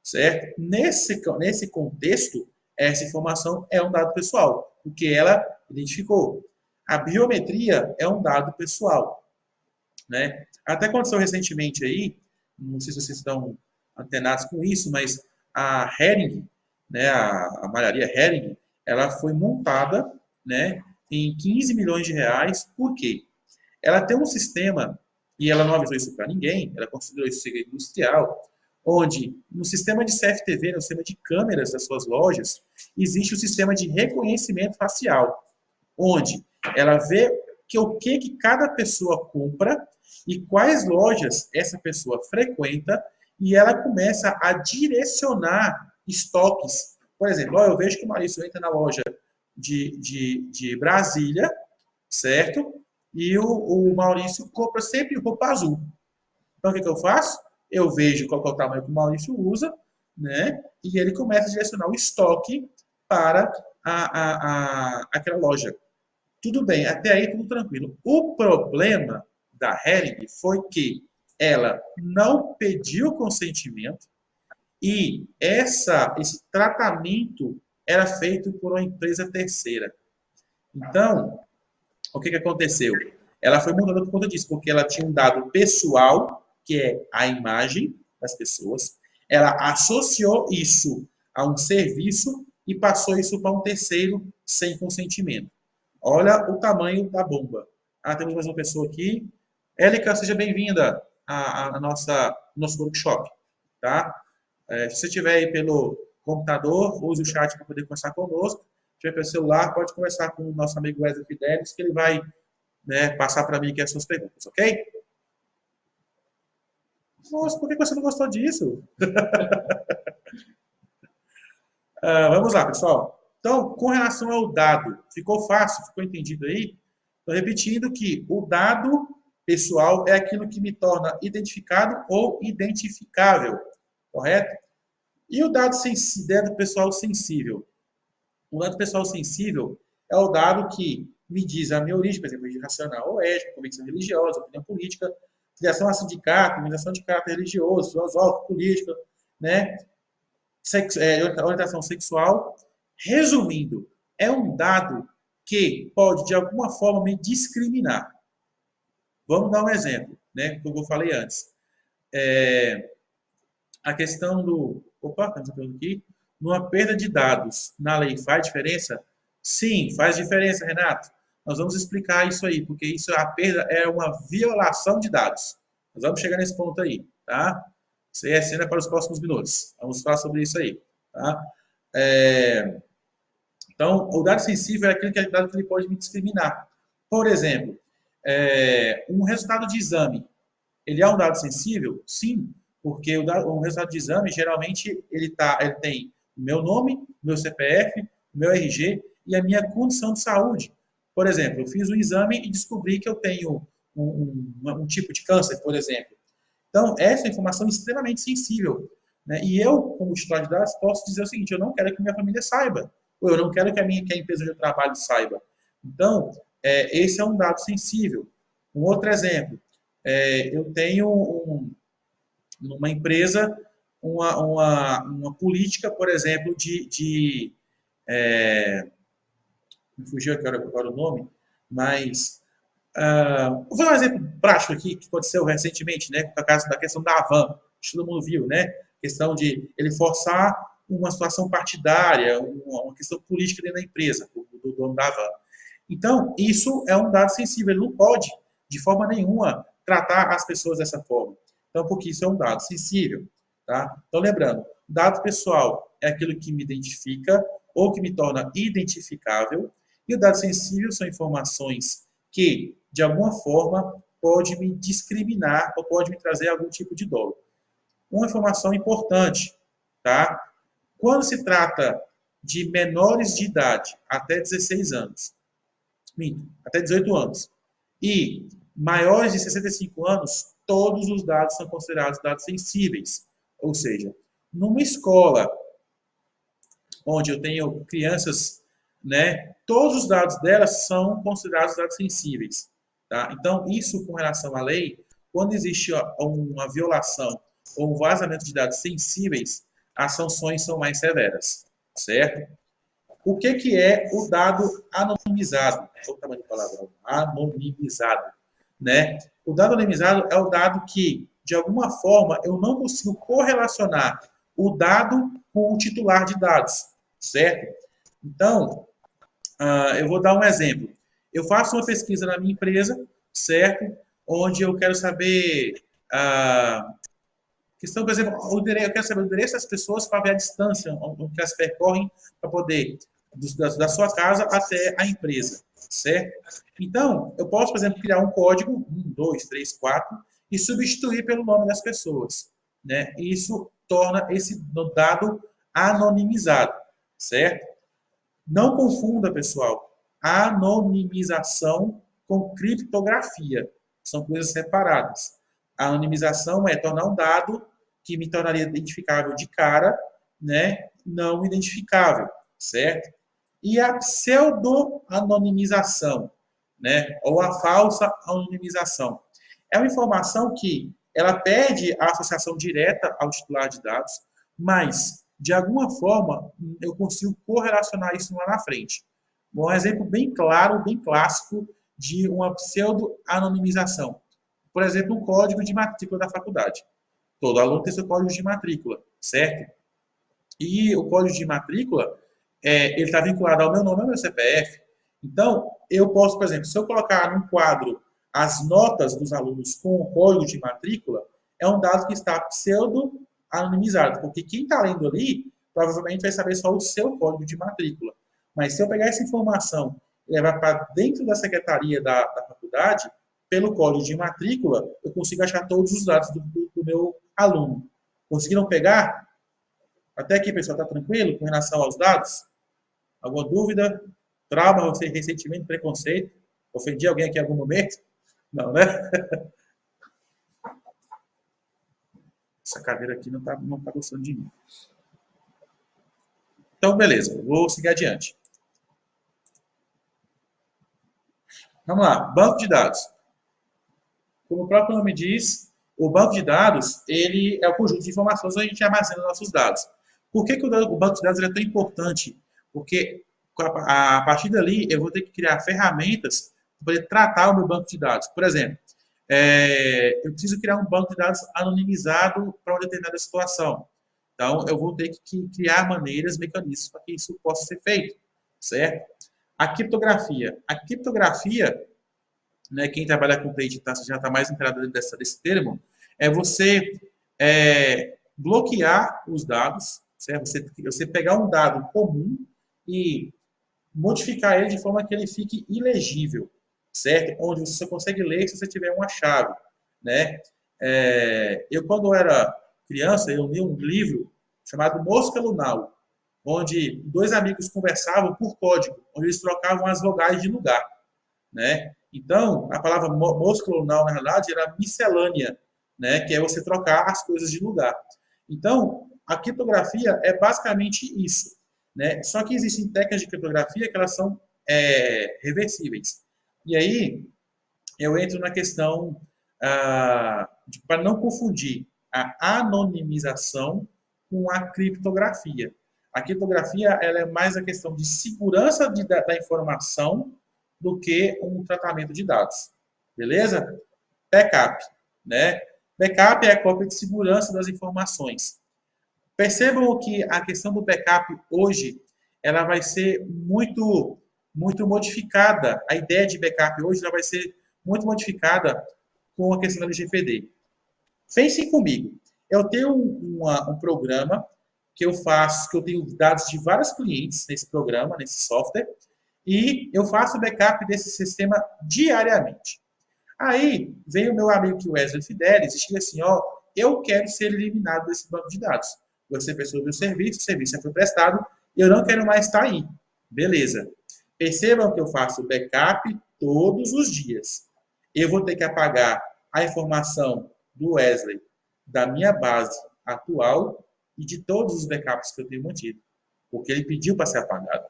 certo? Nesse contexto, essa informação é um dado pessoal, porque ela identificou. A biometria é um dado pessoal, né? Até aconteceu recentemente aí, não sei se vocês estão antenados com isso, mas a Hering, né, a malharia Hering, ela foi montada, né, em 15 milhões de reais. Por quê? Ela tem um sistema, e ela não avisou isso para ninguém, ela considerou isso segredo industrial, onde no sistema de CFTV, no sistema de câmeras das suas lojas, existe o sistema de reconhecimento facial, onde ela vê o que cada pessoa compra e quais lojas essa pessoa frequenta, e ela começa a direcionar estoques. Por exemplo, eu vejo que o Maurício entra na loja de Brasília, certo? E o Maurício compra sempre roupa azul. Então, o que eu faço? Eu vejo qual é o tamanho que o Maurício usa, né? E ele começa a direcionar o estoque para aquela loja. Tudo bem, até aí tudo tranquilo. O problema da Hering foi que ela não pediu consentimento e esse tratamento era feito por uma empresa terceira. Então, o que aconteceu? Ela foi mudada por conta disso, porque ela tinha um dado pessoal, que é a imagem das pessoas, ela associou isso a um serviço e passou isso para um terceiro sem consentimento. Olha o tamanho da bomba. Temos mais uma pessoa aqui. Élica, seja bem-vinda ao nosso workshop. Tá? Se você estiver aí pelo computador, use o chat para poder conversar conosco. Se tiver pelo celular, pode conversar com o nosso amigo Wesley Fidelis, que ele vai, né, passar para mim aqui as suas perguntas, ok? Nossa, por que você não gostou disso? Vamos lá, pessoal. Então, com relação ao dado, ficou fácil? Ficou entendido aí? Estou repetindo que o dado pessoal é aquilo que me torna identificado ou identificável, correto? E o dado pessoal sensível? O dado pessoal sensível é o dado que me diz a minha origem, por exemplo, origem racional ou ética, convicção religiosa, opinião política, filiação a sindicato, organização de caráter religioso, filosófico, político, né? Orientação sexual. Resumindo, é um dado que pode, de alguma forma, me discriminar. Vamos dar um exemplo, né? Como eu falei antes. A questão do... Opa, estamos aqui. Numa perda de dados na lei faz diferença? Sim, faz diferença, Renato. Nós vamos explicar isso aí, porque isso, a perda é uma violação de dados. Nós vamos chegar nesse ponto aí, tá? Isso aí é cena para os próximos minutos. Vamos falar sobre isso aí, tá? Então, o dado sensível é aquele dado que ele pode me discriminar. Por exemplo, um resultado de exame, ele é um dado sensível? Sim, porque o resultado de exame, geralmente, ele tem o meu nome, o meu CPF, o meu RG e a minha condição de saúde. Por exemplo, eu fiz um exame e descobri que eu tenho um tipo de câncer, por exemplo. Então, essa informação é extremamente sensível. Né? E eu, como titular de dados, posso dizer o seguinte, eu não quero que minha família saiba, ou eu não quero que a empresa onde eu trabalho saiba. Então, esse é um dado sensível. Um outro exemplo, eu tenho numa empresa uma política, por exemplo, me fugiu agora o nome, mas vou dar um exemplo prático aqui, que aconteceu recentemente, né, com a da questão da Havan, que todo mundo viu, né, questão de ele forçar uma situação partidária, uma questão política dentro da empresa, do dono da Havan. Então, isso é um dado sensível, ele não pode, de forma nenhuma, tratar as pessoas dessa forma. Então, porque isso é um dado sensível. Tá? Então, lembrando, dado pessoal é aquilo que me identifica ou que me torna identificável, e o dado sensível são informações que, de alguma forma, pode me discriminar ou pode me trazer algum tipo de dolo. Uma informação importante, tá? Quando se trata de menores de idade, até 16 anos, até 18 anos, e maiores de 65 anos, todos os dados são considerados dados sensíveis. Ou seja, numa escola onde eu tenho crianças, né, todos os dados delas são considerados dados sensíveis. Tá? Então, isso com relação à lei, quando existe uma violação ou um vazamento de dados sensíveis, as sanções são mais severas, certo? O que é o dado anonimizado? Olha o tamanho da palavra, anonimizado. Né? O dado anonimizado é o dado que, de alguma forma, eu não consigo correlacionar o dado com o titular de dados, certo? Então, eu vou dar um exemplo. Eu faço uma pesquisa na minha empresa, certo? Onde eu quero saber questão, por exemplo, eu quero saber o endereço das pessoas para ver a distância onde elas percorrem para poder, da sua casa até a empresa, certo? Então, eu posso, por exemplo, criar um código, 1, 2, 3, 4, e substituir pelo nome das pessoas, né? E isso torna esse dado anonimizado, certo? Não confunda, pessoal, anonimização com criptografia. São coisas separadas. A anonimização é tornar um dado que me tornaria identificável de cara, né, não identificável, certo? E a pseudo-anonimização, né, ou a falsa anonimização. É uma informação que ela pede a associação direta ao titular de dados, mas, de alguma forma, eu consigo correlacionar isso lá na frente. Um exemplo bem claro, bem clássico de uma pseudo-anonimização. Por exemplo, um código de matrícula da faculdade. Todo aluno tem seu código de matrícula, certo? E o código de matrícula, ele está vinculado ao meu nome e ao meu CPF. Então, eu posso, por exemplo, se eu colocar num quadro as notas dos alunos com o código de matrícula, é um dado que está pseudo-anonimizado, porque quem está lendo ali provavelmente vai saber só o seu código de matrícula. Mas se eu pegar essa informação e levar para dentro da secretaria da faculdade, pelo código de matrícula, eu consigo achar todos os dados do meu aluno. Conseguiram pegar? Até aqui, pessoal, está tranquilo com relação aos dados? Alguma dúvida? Trauma, ressentimento, preconceito? Ofendi alguém aqui em algum momento? Não, né? Essa cadeira aqui não tá gostando de mim. Então, beleza, vou seguir adiante. Vamos lá, banco de dados. Como o próprio nome diz, o banco de dados ele é o conjunto de informações onde a gente armazena nossos dados. Por que o banco de dados é tão importante? Porque a partir dali eu vou ter que criar ferramentas para poder tratar o meu banco de dados. Por exemplo, eu preciso criar um banco de dados anonimizado para uma determinada situação. Então, eu vou ter que criar maneiras, mecanismos para que isso possa ser feito, certo? A criptografia. A criptografia, né, quem trabalha com TI já está mais inteirado desse termo, é você bloquear os dados, certo? Você pegar um dado comum e modificar ele de forma que ele fique ilegível, certo? Onde você só consegue ler se você tiver uma chave, né? Eu, quando era criança, eu li um livro chamado Mosca Lunar, onde dois amigos conversavam por código, onde eles trocavam as vogais de lugar, né? Então, a palavra mosca lunar, na realidade, era miscelânea, né? Que é você trocar as coisas de lugar. Então, a criptografia é basicamente isso, né? Só que existem técnicas de criptografia que elas são reversíveis. E aí, eu entro na questão para não confundir a anonimização com a criptografia. A criptografia ela é mais a questão de segurança da informação do que um tratamento de dados. Beleza? Backup. Né? Backup é a cópia de segurança das informações. Percebam que a questão do backup hoje ela vai ser muito modificada. A ideia de backup hoje ela vai ser muito modificada com a questão da LGPD. Pensem comigo. Eu tenho um programa que eu faço, que eu tenho dados de vários clientes nesse programa, nesse software, e eu faço backup desse sistema diariamente. Aí vem o meu amigo que o Wesley Fidelis e diz assim, ó, eu quero ser eliminado desse banco de dados. Você prestou o serviço já foi prestado, eu não quero mais estar aí. Beleza. Percebam que eu faço backup todos os dias. Eu vou ter que apagar a informação do Wesley da minha base atual e de todos os backups que eu tenho mantido, porque ele pediu para ser apagado.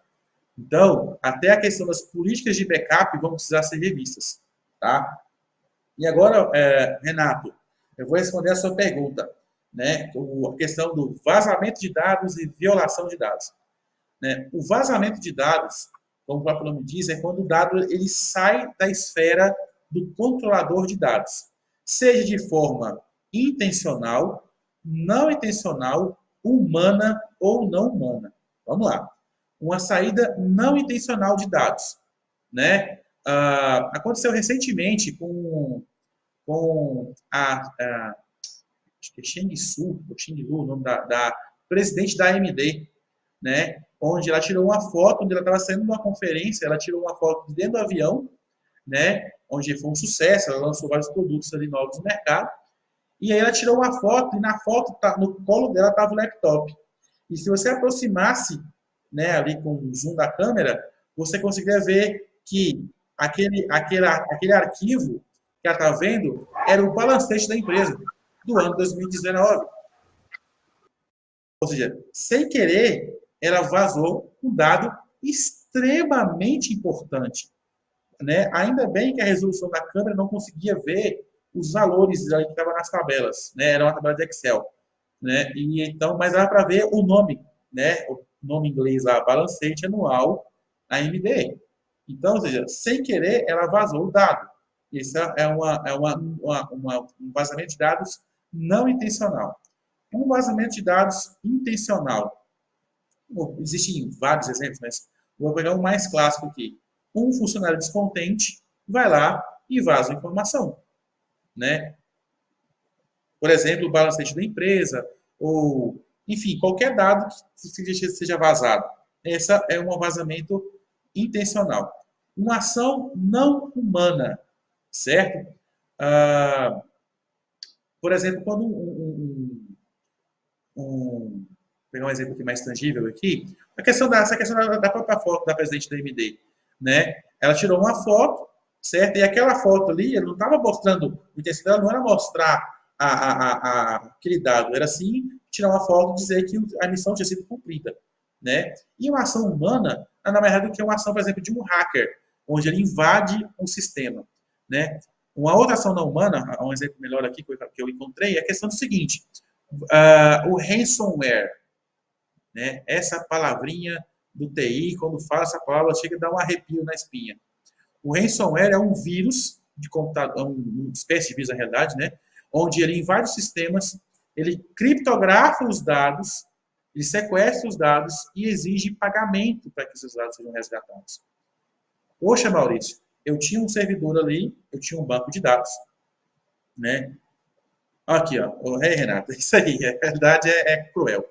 Então, até a questão das políticas de backup vão precisar ser revistas, tá? E agora, Renato, eu vou responder a sua pergunta, né? A questão do vazamento de dados e violação de dados. Né? O vazamento de dados, como o próprio nome diz, é quando o dado ele sai da esfera do controlador de dados, seja de forma intencional, não intencional, humana ou não humana. Vamos lá. Uma saída não intencional de dados, né? Aconteceu recentemente com acho que é Cheng Su, ou Xing Lu, o nome da presidente da AMD, né? Onde ela tirou uma foto, onde ela estava saindo de uma conferência, ela tirou uma foto dentro do avião, né? Onde foi um sucesso, ela lançou vários produtos ali novos no mercado, e aí ela tirou uma foto, e na foto, no colo dela estava o laptop. E se você aproximasse, né, ali com o zoom da câmera, você conseguiria ver que aquele arquivo que ela está vendo era o balancete da empresa, do ano 2019. Ou seja, sem querer, ela vazou um dado extremamente importante. Né? Ainda bem que a resolução da câmera não conseguia ver os valores que estavam nas tabelas, né? Era uma tabela de Excel, né? E então, mas dava para ver o nome, né? O nome em inglês lá, balancete anual AMD. Então, ou seja, sem querer, ela vazou o dado. Isso é um vazamento de dados não intencional. Um vazamento de dados intencional. Bom, existem vários exemplos, mas vou pegar o mais clássico aqui. Um funcionário descontente vai lá e vaza a informação, né? Por exemplo, o balancete da empresa, ou, enfim, qualquer dado que seja vazado. Essa é um vazamento intencional. Uma ação não humana, certo? Por exemplo, quando vou pegar um exemplo aqui mais tangível aqui, essa questão da própria foto da presidente da AMD, né? Ela tirou uma foto, certo? E aquela foto ali, ela não estava mostrando, o interesse dela não era mostrar aquele dado, era sim tirar uma foto e dizer que a missão tinha sido cumprida, né? E uma ação humana nada mais é do que uma ação, por exemplo, de um hacker, onde ele invade um sistema, né? Uma outra ação não humana, um exemplo melhor aqui que eu encontrei, é a questão do seguinte, o ransomware, né? Essa palavrinha do TI, quando fala essa palavra, chega a dar um arrepio na espinha. O ransomware é um vírus de computador, uma espécie de vírus na realidade, né? Onde ele invade os sistemas, ele criptografa os dados, ele sequestra os dados e exige pagamento para que esses dados sejam resgatados. Poxa, Maurício, eu tinha um servidor ali, eu tinha um banco de dados, né? Aqui, ó, Renato, isso aí, a verdade é cruel.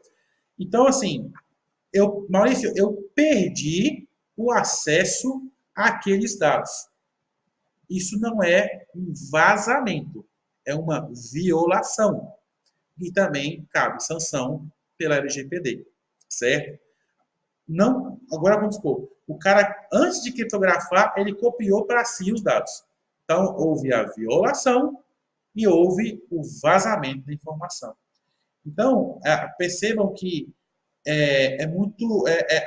Então, assim, Maurício, eu perdi o acesso àqueles dados. Isso não é um vazamento, é uma violação. E também cabe sanção pela LGPD, certo? Não, agora vamos supor, o cara, antes de criptografar, ele copiou para si os dados. Então, houve a violação e houve o vazamento da informação. Então, percebam que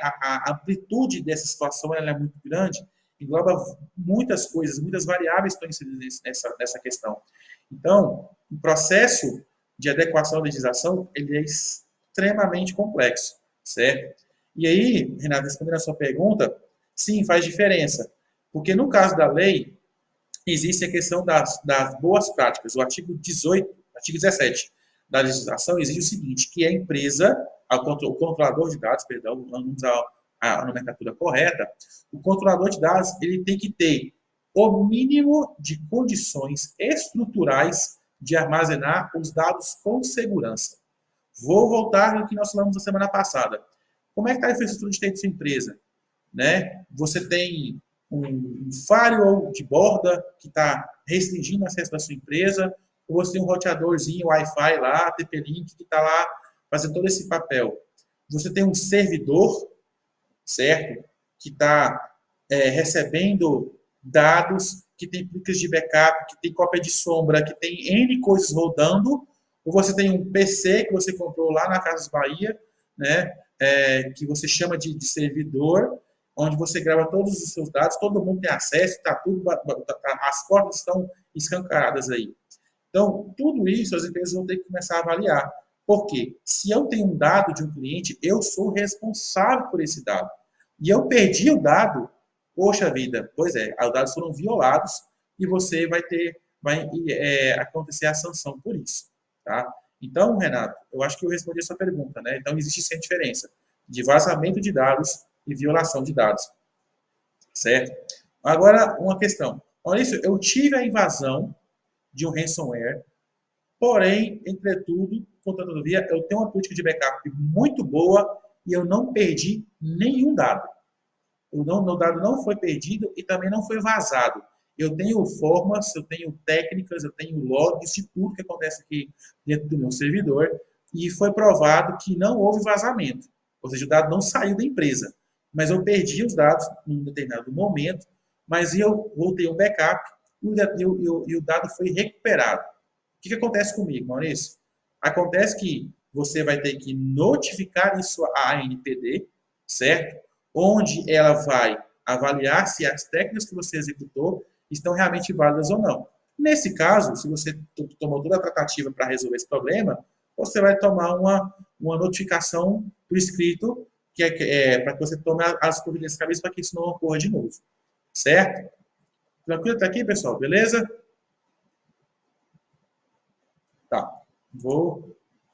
a amplitude dessa situação ela é muito grande, engloba muitas coisas, muitas variáveis estão inseridas nessa questão. Então, o processo de adequação à legislação ele é extremamente complexo, certo? E aí, Renato, respondendo a sua pergunta, sim, faz diferença, porque no caso da lei, existe a questão das boas práticas. O artigo 18, artigo 17 da legislação exige o seguinte, que a empresa, o controlador de dados, perdão, vamos usar a nomenclatura correta, o controlador de dados ele tem que ter o mínimo de condições estruturais de armazenar os dados com segurança. Vou voltar no que nós falamos na semana passada. Como é que está a infraestrutura de TI da sua empresa? Né? Você tem um firewall de borda que está restringindo o acesso da sua empresa, ou você tem um roteadorzinho Wi-Fi lá, TP-Link, que está lá fazendo todo esse papel. Você tem um servidor, certo? Que está recebendo dados, que tem picos de backup, que tem cópia de sombra, que tem N coisas rodando, ou você tem um PC que você comprou lá na Casas Bahia, né? Que você chama de servidor, onde você grava todos os seus dados, todo mundo tem acesso, tá tudo, as portas estão escancaradas aí. Então, tudo isso as empresas vão ter que começar a avaliar. Por quê? Se eu tenho um dado de um cliente, eu sou responsável por esse dado. E eu perdi o dado, poxa vida, pois é, os dados foram violados e você vai acontecer a sanção por isso. Tá? Então, Renato, eu acho que eu respondi a sua pergunta, né? Então, existe sim a diferença de vazamento de dados e violação de dados. Certo? Agora, uma questão. Maurício, eu tive a invasão de um ransomware, porém, entretudo, todavia, eu tenho uma política de backup muito boa e eu não perdi nenhum dado. Meu dado não foi perdido e também não foi vazado. Eu tenho formas, eu tenho técnicas, eu tenho logs de tudo que acontece aqui dentro do meu servidor e foi provado que não houve vazamento. Ou seja, o dado não saiu da empresa. Mas eu perdi os dados em um determinado momento, mas eu voltei um backup e o dado foi recuperado. O que acontece comigo, Maurício? Acontece que você vai ter que notificar isso à ANPD, certo? Onde ela vai avaliar se as técnicas que você executou estão realmente válidas ou não. Nesse caso, se você tomou toda a tratativa para resolver esse problema, você vai tomar uma notificação por escrito para que você tome as providências cabíveis para que isso não ocorra de novo. Certo? Tranquilo até aqui, pessoal? Beleza? Tá.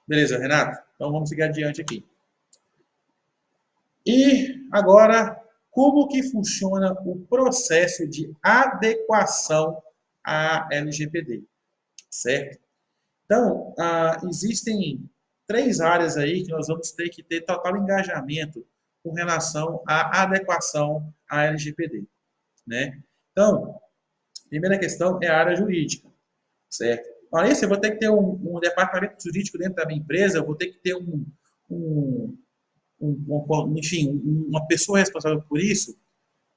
Beleza, Renato? Então vamos seguir adiante aqui. E agora, como que funciona o processo de adequação à LGPD? Certo? Então, existem 3 áreas aí que nós vamos ter que ter total engajamento com relação à adequação à LGPD, né? Então, a primeira questão é a área jurídica, certo? Olha, eu vou ter que ter um departamento jurídico dentro da minha empresa, eu vou ter que ter enfim, uma pessoa responsável por isso?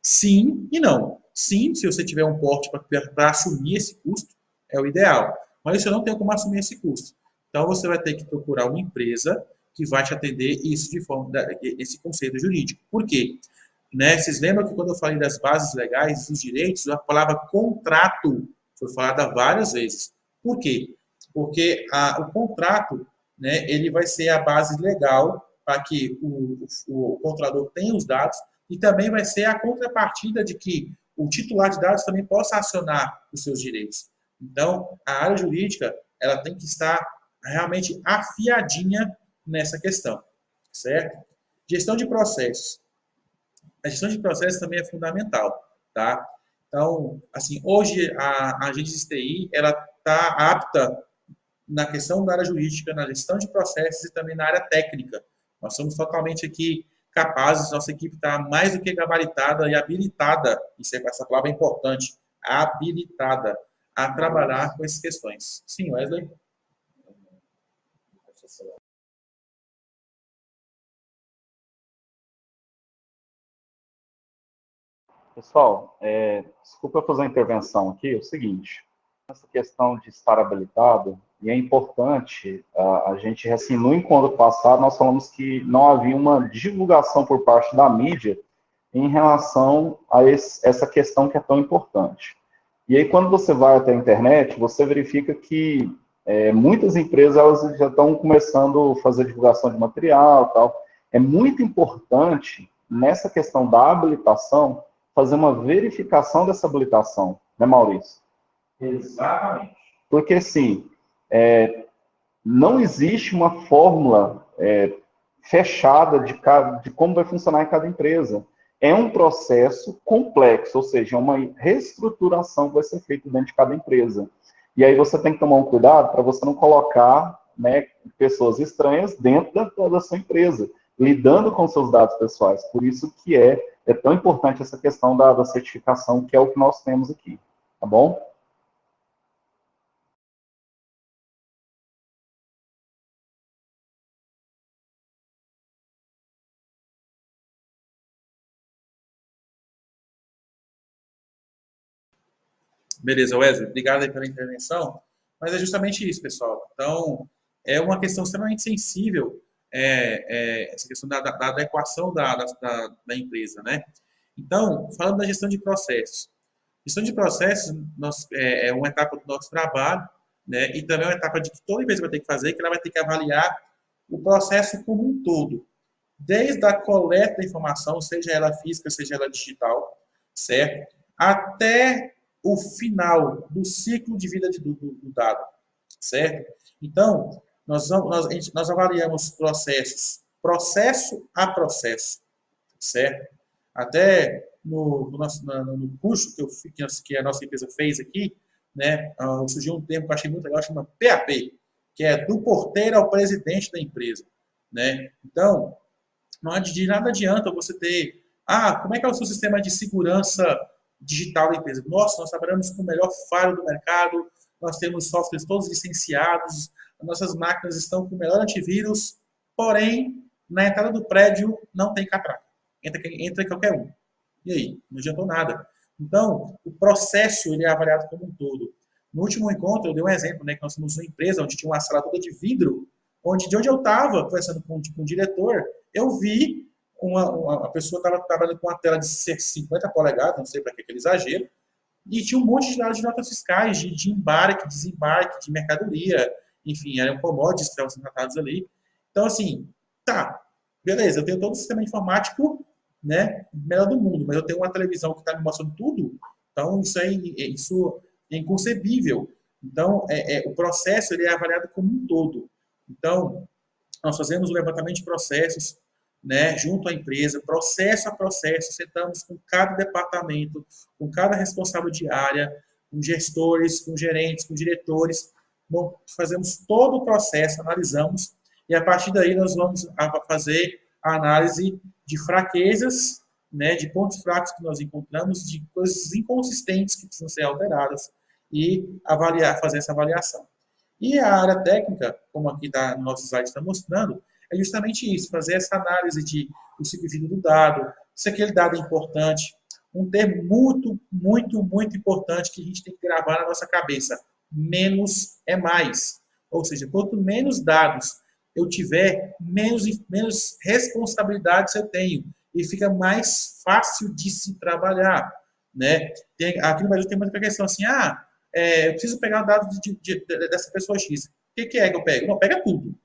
Sim e não. Sim, se você tiver um porte para assumir esse custo, é o ideal. Mas você não tem como assumir esse custo. Então, você vai ter que procurar uma empresa que vai te atender isso esse conceito jurídico. Por quê? né? Vocês lembram que quando eu falei das bases legais, dos direitos, a palavra contrato foi falada várias vezes. Por quê? Porque o contrato, né, ele vai ser a base legal para que o controlador tenha os dados e também vai ser a contrapartida de que o titular de dados também possa acionar os seus direitos. Então, a área jurídica, ela tem que estar realmente afiadinha nessa questão, certo? Gestão de processos. A gestão de processos também é fundamental, tá? Então, assim, hoje a agência de TI, ela está apta na questão da área jurídica, na gestão de processos e também na área técnica. Nós somos totalmente aqui capazes, nossa equipe está mais do que gabaritada e habilitada, essa palavra é importante, habilitada a trabalhar com essas questões. Sim, Wesley? Pessoal, desculpa eu fazer uma intervenção aqui, é o seguinte, essa questão de estar habilitado, e é importante, a gente, assim, no encontro passado, nós falamos que não havia uma divulgação por parte da mídia em relação a essa questão que é tão importante. E aí, quando você vai até a internet, você verifica que muitas empresas elas já estão começando a fazer divulgação de material e tal. É muito importante, nessa questão da habilitação, fazer uma verificação dessa habilitação, né, Maurício? Exatamente. Porque, assim, não existe uma fórmula fechada de como vai funcionar em cada empresa. É um processo complexo, ou seja, é uma reestruturação que vai ser feita dentro de cada empresa. E aí você tem que tomar um cuidado para você não colocar, né, pessoas estranhas dentro da sua empresa, lidando com seus dados pessoais. Por isso que é tão importante essa questão da certificação, que é o que nós temos aqui. Tá bom? Beleza, Wesley, obrigado aí pela intervenção. Mas é justamente isso, pessoal. Então, é uma questão extremamente sensível, essa questão da adequação da empresa, né? Então, falando da gestão de processos. Gestão de processos é uma etapa do nosso trabalho, né? E também é uma etapa de que toda empresa vai ter que fazer, que ela vai ter que avaliar o processo como um todo. Desde a coleta da informação, seja ela física, seja ela digital, certo? Até o final do ciclo de vida do dado, certo? Então, nós avaliamos processos, processo a processo, certo? Até no curso que, que a nossa empresa fez aqui, né, surgiu um termo que eu achei muito legal, chama PAP, que é do porteiro ao presidente da empresa. Né? Então, de nada adianta você ter, como é que é o seu sistema de segurança digital da empresa? Nossa, nós trabalhamos com o melhor firewall do mercado, nós temos softwares todos licenciados, nossas máquinas estão com o melhor antivírus, porém, na entrada do prédio não tem catraca. Entra qualquer um. E aí? Não adiantou nada. Então, o processo ele é avaliado como um todo. No último encontro, eu dei um exemplo, né, que nós temos uma empresa onde tinha uma sala toda de vidro, de onde eu estava conversando com o diretor, eu vi uma pessoa estava trabalhando com uma tela de 50 polegadas, não sei para que aquele exagero, e tinha um monte de dados de notas fiscais, de embarque, desembarque, de mercadoria, enfim, eram commodities que estavam sendo tratados ali. Então, assim, tá, beleza, eu tenho todo o sistema informático, né, melhor do mundo, mas eu tenho uma televisão que está me mostrando tudo, então isso é inconcebível. Então, o processo ele é avaliado como um todo. Então, nós fazemos o levantamento de processos, né, junto à empresa, processo a processo, sentamos com cada departamento, com cada responsável de área, com gestores, com gerentes, com diretores, bom, fazemos todo o processo, analisamos, e a partir daí nós vamos fazer a análise de fraquezas, né, de pontos fracos que nós encontramos, de coisas inconsistentes que precisam ser alteradas, e fazer essa avaliação. E a área técnica, como aqui no nosso slide está mostrando, é justamente isso, fazer essa análise de o ciclo de vida do dado, se aquele dado é importante. Um termo muito, muito, muito importante que a gente tem que gravar na nossa cabeça. Menos é mais. Ou seja, quanto menos dados eu tiver, menos responsabilidades eu tenho. e fica mais fácil de se trabalhar, né? Aqui no Brasil tem muita questão assim, eu preciso pegar dados dessa pessoa X. O que é que eu pego? Não, pega tudo,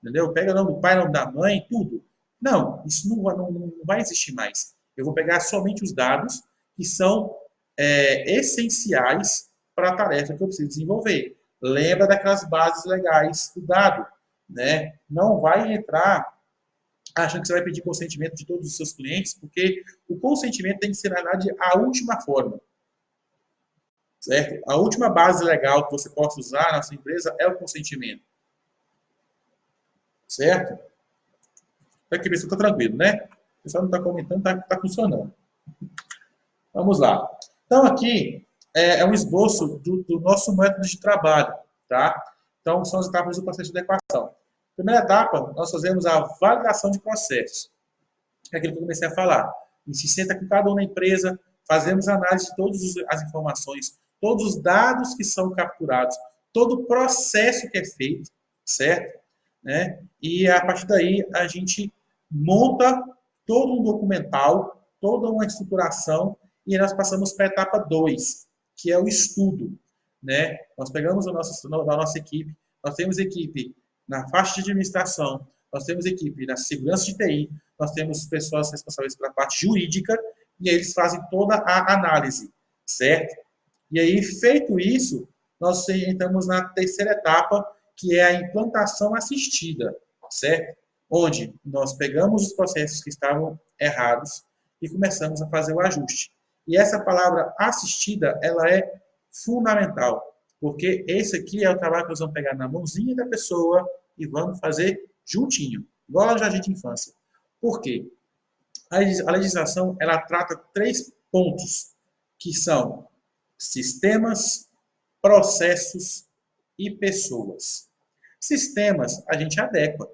entendeu? Pega o nome do pai, o nome da mãe, tudo. Não, isso não vai existir mais. Eu vou pegar somente os dados que são essenciais para a tarefa que eu preciso desenvolver. Lembra daquelas bases legais do dado, né? Não vai entrar achando que você vai pedir consentimento de todos os seus clientes, porque o consentimento tem que ser, na verdade, a última forma. Certo? A última base legal que você possa usar na sua empresa é o consentimento. Certo? Aqui, ver se está tranquilo, né? O pessoal não está comentando, está funcionando. Vamos lá. Então, aqui é um esboço do nosso método de trabalho, tá? Então, são as etapas do processo de adequação. Primeira etapa, nós fazemos a validação de processos. É aquilo que eu comecei a falar. A gente se senta com cada um na empresa, fazemos análise de todas as informações, todos os dados que são capturados, todo o processo que é feito, certo? Né? E a partir daí a gente monta todo um documental, toda uma estruturação e nós passamos para a etapa 2, que é o estudo. Né? Nós pegamos a nossa equipe, nós temos equipe na faixa de administração, nós temos equipe na segurança de TI, nós temos pessoas responsáveis pela parte jurídica, e aí eles fazem toda a análise, certo? E aí, feito isso, nós entramos na terceira etapa, que é a implantação assistida, certo? Onde nós pegamos os processos que estavam errados e começamos a fazer o ajuste. E essa palavra assistida, ela é fundamental, porque esse aqui é o trabalho que nós vamos pegar na mãozinha da pessoa e vamos fazer juntinho, igual a jardim de infância. Por quê? A legislação, ela trata 3 pontos, que são sistemas, processos e pessoas. Sistemas, a gente adequa,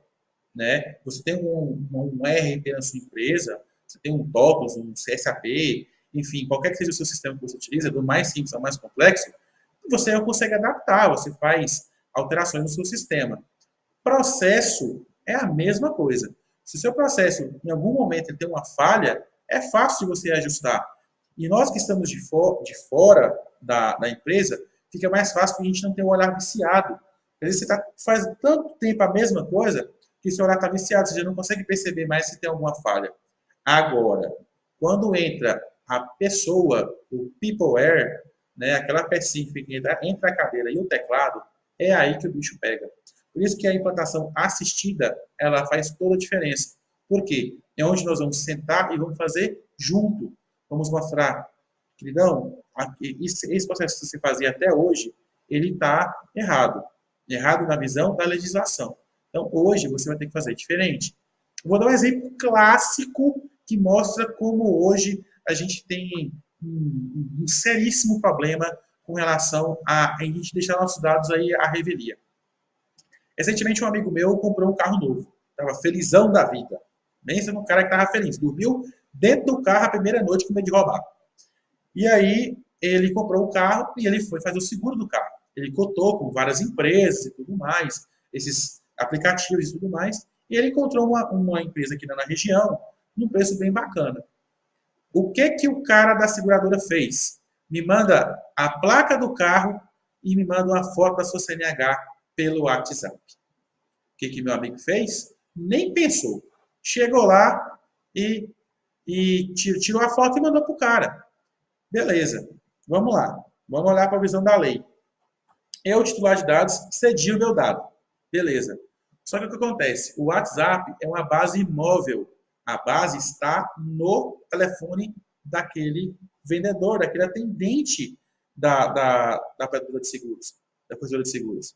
né? Você tem um ERP na sua empresa, você tem um TOPOS, um CSAP, enfim, qualquer que seja o seu sistema que você utiliza, do mais simples ao mais complexo, você consegue adaptar, você faz alterações no seu sistema. Processo é a mesma coisa. Se o seu processo, em algum momento, tem uma falha, é fácil de você ajustar. E nós que estamos de fora da empresa, fica mais fácil porque a gente não tem um olhar viciado. Às vezes você faz tanto tempo a mesma coisa que seu olhar está viciado, você já não consegue perceber mais se tem alguma falha. Agora, quando entra a pessoa, o peopleware, né, aquela pecinha que fica entre a cadeira e o teclado, é aí que o bicho pega. Por isso que a implantação assistida, ela faz toda a diferença. Por quê? É onde nós vamos sentar e vamos fazer junto. Vamos mostrar, queridão, esse processo que você fazia até hoje, ele está errado. Errado na visão da legislação. Então, hoje, você vai ter que fazer diferente. Vou dar um exemplo clássico que mostra como hoje a gente tem um seríssimo problema com relação a gente deixar nossos dados aí à revelia. Recentemente, um amigo meu comprou um carro novo. Estava felizão da vida. Pensa num cara que estava feliz. Dormiu dentro do carro a primeira noite com medo de roubar. E aí, ele comprou o carro e ele foi fazer o seguro do carro. Ele cotou com várias empresas e tudo mais, esses aplicativos e tudo mais, e ele encontrou uma empresa aqui na região, num preço bem bacana. O que o cara da seguradora fez? Me manda a placa do carro e me manda uma foto da sua CNH pelo WhatsApp. O que meu amigo fez? Nem pensou. Chegou lá e tirou a foto e mandou para o cara. Beleza, vamos lá. Vamos olhar para a visão da lei. Eu, titular de dados, cedi o meu dado. Beleza. Só que o que acontece? O WhatsApp é uma base móvel. A base está no telefone daquele vendedor, daquele atendente da operadora de seguros, da corretora de seguros.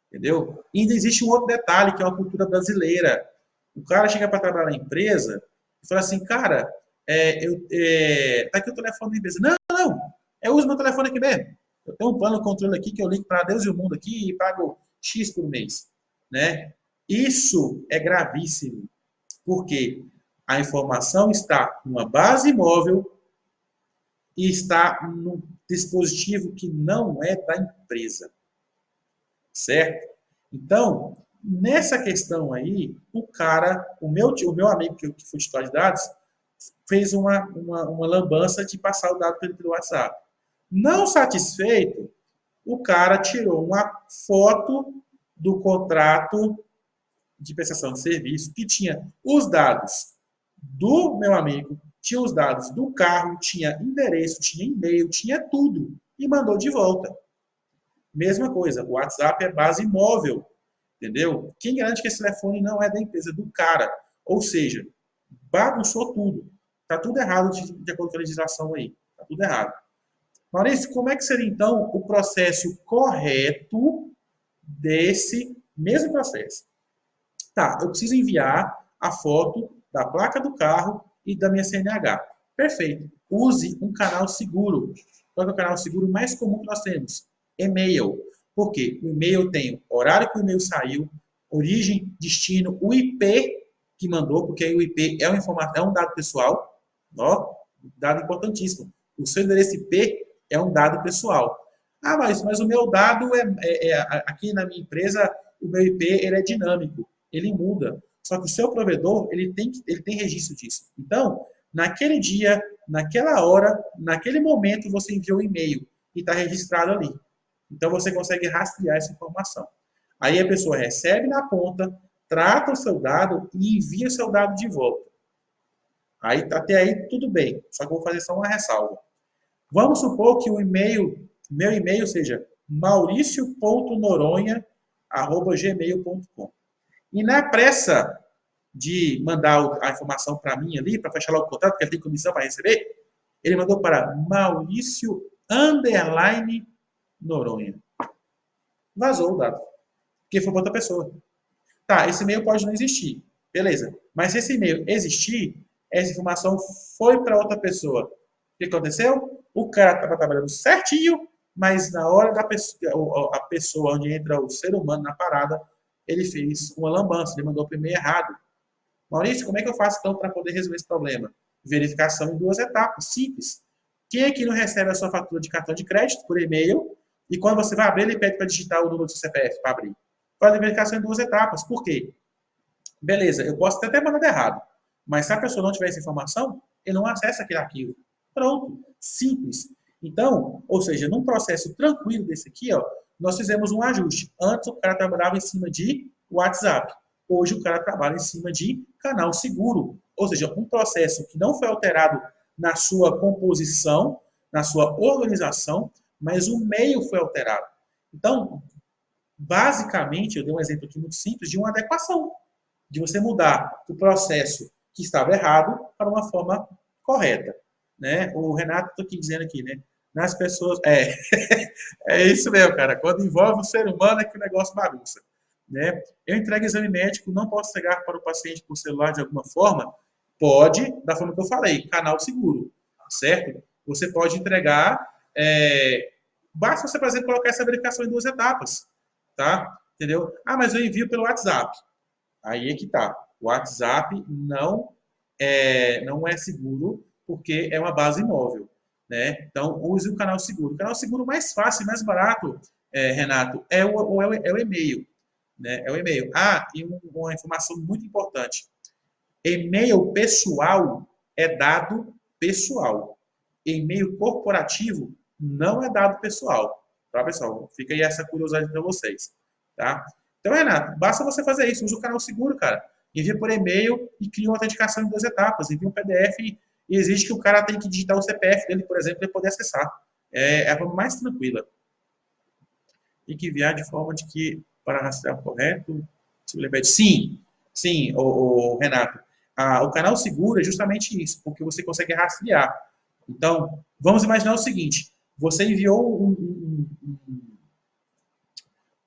Entendeu? E ainda existe um outro detalhe, que é uma cultura brasileira. O cara chega para trabalhar na empresa e fala assim, cara, tá aqui o telefone da empresa. Não, eu uso meu telefone aqui mesmo. Eu tenho um plano de controle aqui que eu ligo para Deus e o mundo aqui e pago X por mês. Né? Isso é gravíssimo, porque a informação está numa base móvel e está num dispositivo que não é da empresa. Certo? Então, nessa questão aí, o meu amigo que foi titular de dados, fez uma lambança de passar o dado pelo WhatsApp. Não satisfeito, o cara tirou uma foto do contrato de prestação de serviço que tinha os dados do meu amigo, tinha os dados do carro, tinha endereço, tinha e-mail, tinha tudo e mandou de volta. Mesma coisa, o WhatsApp é base móvel, entendeu? Quem garante que esse telefone não é da empresa, do cara? Ou seja, bagunçou tudo. Está tudo errado de acordo com a legislação aí. Está tudo errado. Maurício, como é que seria então o processo correto desse mesmo processo? Tá, eu preciso enviar a foto da placa do carro e da minha CNH. Perfeito. Use um canal seguro. Qual é o canal seguro mais comum que nós temos? E-mail. Por quê? O e-mail tem o horário que o e-mail saiu, origem, destino, o IP que mandou, porque aí o IP é um dado pessoal. Ó, dado importantíssimo. O seu endereço IP é um dado pessoal. Ah, mas o meu dado aqui na minha empresa, o meu IP ele é dinâmico, ele muda. Só que o seu provedor ele tem registro disso. Então, naquele dia, naquela hora, naquele momento, você enviou um e-mail e está registrado ali. Então, você consegue rastrear essa informação. Aí a pessoa recebe na ponta, trata o seu dado e envia o seu dado de volta. Aí, até aí, tudo bem. Só que eu vou fazer só uma ressalva. Vamos supor que o meu e-mail seja mauricio.noronha@gmail.com. E na pressa de mandar a informação para mim ali, para fechar logo o contrato, porque ele tem comissão para receber, ele mandou para Maurício_Noronha. Vazou o dado. Porque foi para outra pessoa. Tá, esse e-mail pode não existir. Beleza. Mas se esse e-mail existir, essa informação foi para outra pessoa. O que aconteceu? O cara estava trabalhando certinho, mas na hora da pessoa, a pessoa onde entra o ser humano na parada, ele fez uma lambança, ele mandou o e-mail errado. Maurício, como é que eu faço então para poder resolver esse problema? Verificação em 2 etapas, simples. Quem aqui não recebe a sua fatura de cartão de crédito por e-mail e quando você vai abrir, ele pede para digitar o número do seu CPF para abrir? Faz a verificação em 2 etapas. Por quê? Beleza, eu posso até ter mandado errado, mas se a pessoa não tiver essa informação, ele não acessa aquele arquivo. Pronto, simples. Então, ou seja, num processo tranquilo desse aqui, ó, nós fizemos um ajuste. Antes o cara trabalhava em cima de WhatsApp. Hoje o cara trabalha em cima de canal seguro. Ou seja, um processo que não foi alterado na sua composição, na sua organização, mas o meio foi alterado. Então, basicamente, eu dei um exemplo aqui muito simples de uma adequação, de você mudar o processo que estava errado para uma forma correta. Né? O Renato está aqui dizendo aqui, né? Nas pessoas. É isso mesmo, cara. Quando envolve o ser humano é que o negócio bagunça. Né? Eu entrego exame médico, não posso entregar para o paciente por celular de alguma forma? Pode, da forma que eu falei, canal seguro, certo? Você pode entregar, basta você, por exemplo, colocar essa verificação em 2 etapas, tá? Entendeu? Ah, mas eu envio pelo WhatsApp. Aí é que tá. O WhatsApp não é seguro porque é uma base móvel. Né? Então, use o canal seguro. O canal seguro mais fácil e mais barato, Renato, é o e-mail. Né? É o e-mail. Ah, e uma informação muito importante. E-mail pessoal é dado pessoal. E-mail corporativo não é dado pessoal. Tá, pessoal? Fica aí essa curiosidade para vocês. Tá? Então, Renato, basta você fazer isso. Usa o canal seguro, cara. Envia por e-mail e cria uma autenticação em 2 etapas. Envia um PDF e exige que o cara tenha que digitar o CPF dele, por exemplo, para ele poder acessar. É a forma mais tranquila. Tem que enviar de forma de que, para rastrear correto, sim, Renato. O canal seguro é justamente isso, porque você consegue rastrear. Então, vamos imaginar o seguinte, você enviou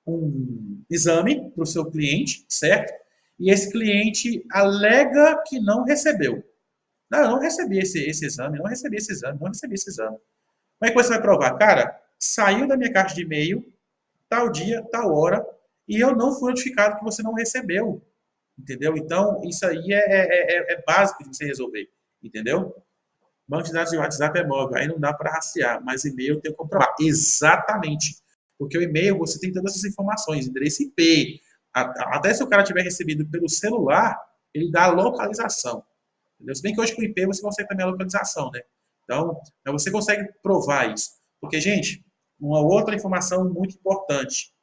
um exame para o seu cliente, certo? E esse cliente alega que não recebeu. Não, eu não recebi esse exame, não recebi esse exame, não recebi esse exame. Como é que você vai provar? Cara, saiu da minha caixa de e-mail, tal dia, tal hora, e eu não fui notificado que você não recebeu. Entendeu? Então, isso aí é básico de você resolver. Entendeu? Banco de dados de WhatsApp é móvel, aí não dá para rastrear, mas e-mail tem que comprovar. Exatamente. Porque o e-mail você tem todas essas informações, endereço IP. Até se o cara tiver recebido pelo celular, ele dá a localização. Entendeu? Se bem que hoje com o IP você consegue também a localização, né? Então, você consegue provar isso. Porque, gente, uma outra informação muito importante.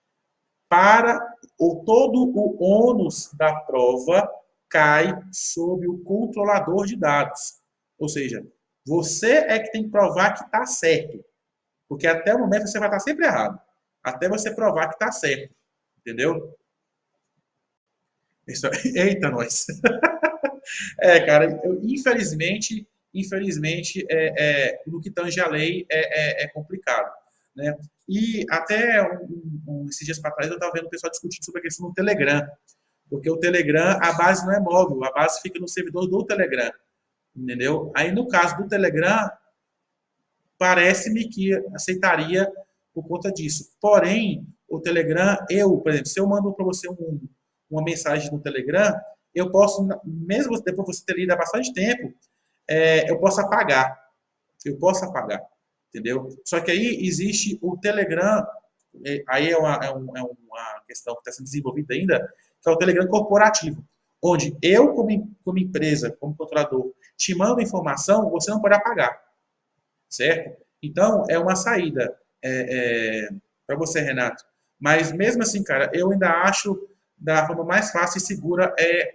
Todo o ônus da prova cai sobre o controlador de dados. Ou seja, você é que tem que provar que está certo. Porque até o momento você vai estar sempre errado. Até você provar que está certo. Entendeu? Eita, nós. Cara, infelizmente, no que tange a lei, é complicado. Né? E até esses dias para trás eu estava vendo o pessoal discutindo sobre a questão do Telegram. Porque o Telegram, a base não é móvel, a base fica no servidor do Telegram. Entendeu? Aí, no caso do Telegram, parece-me que aceitaria por conta disso. Porém, o Telegram, por exemplo, se eu mando para você uma mensagem no Telegram, eu posso, mesmo depois de você ter lido há bastante tempo, eu posso apagar. Eu posso apagar. Entendeu? Só que aí existe o Telegram, aí é uma questão que está sendo desenvolvida ainda, que é o Telegram corporativo, onde eu, como empresa, como controlador, te mando informação, você não pode apagar, certo? Então, é uma saída para você, Renato. Mas, mesmo assim, cara, eu ainda acho da forma mais fácil e segura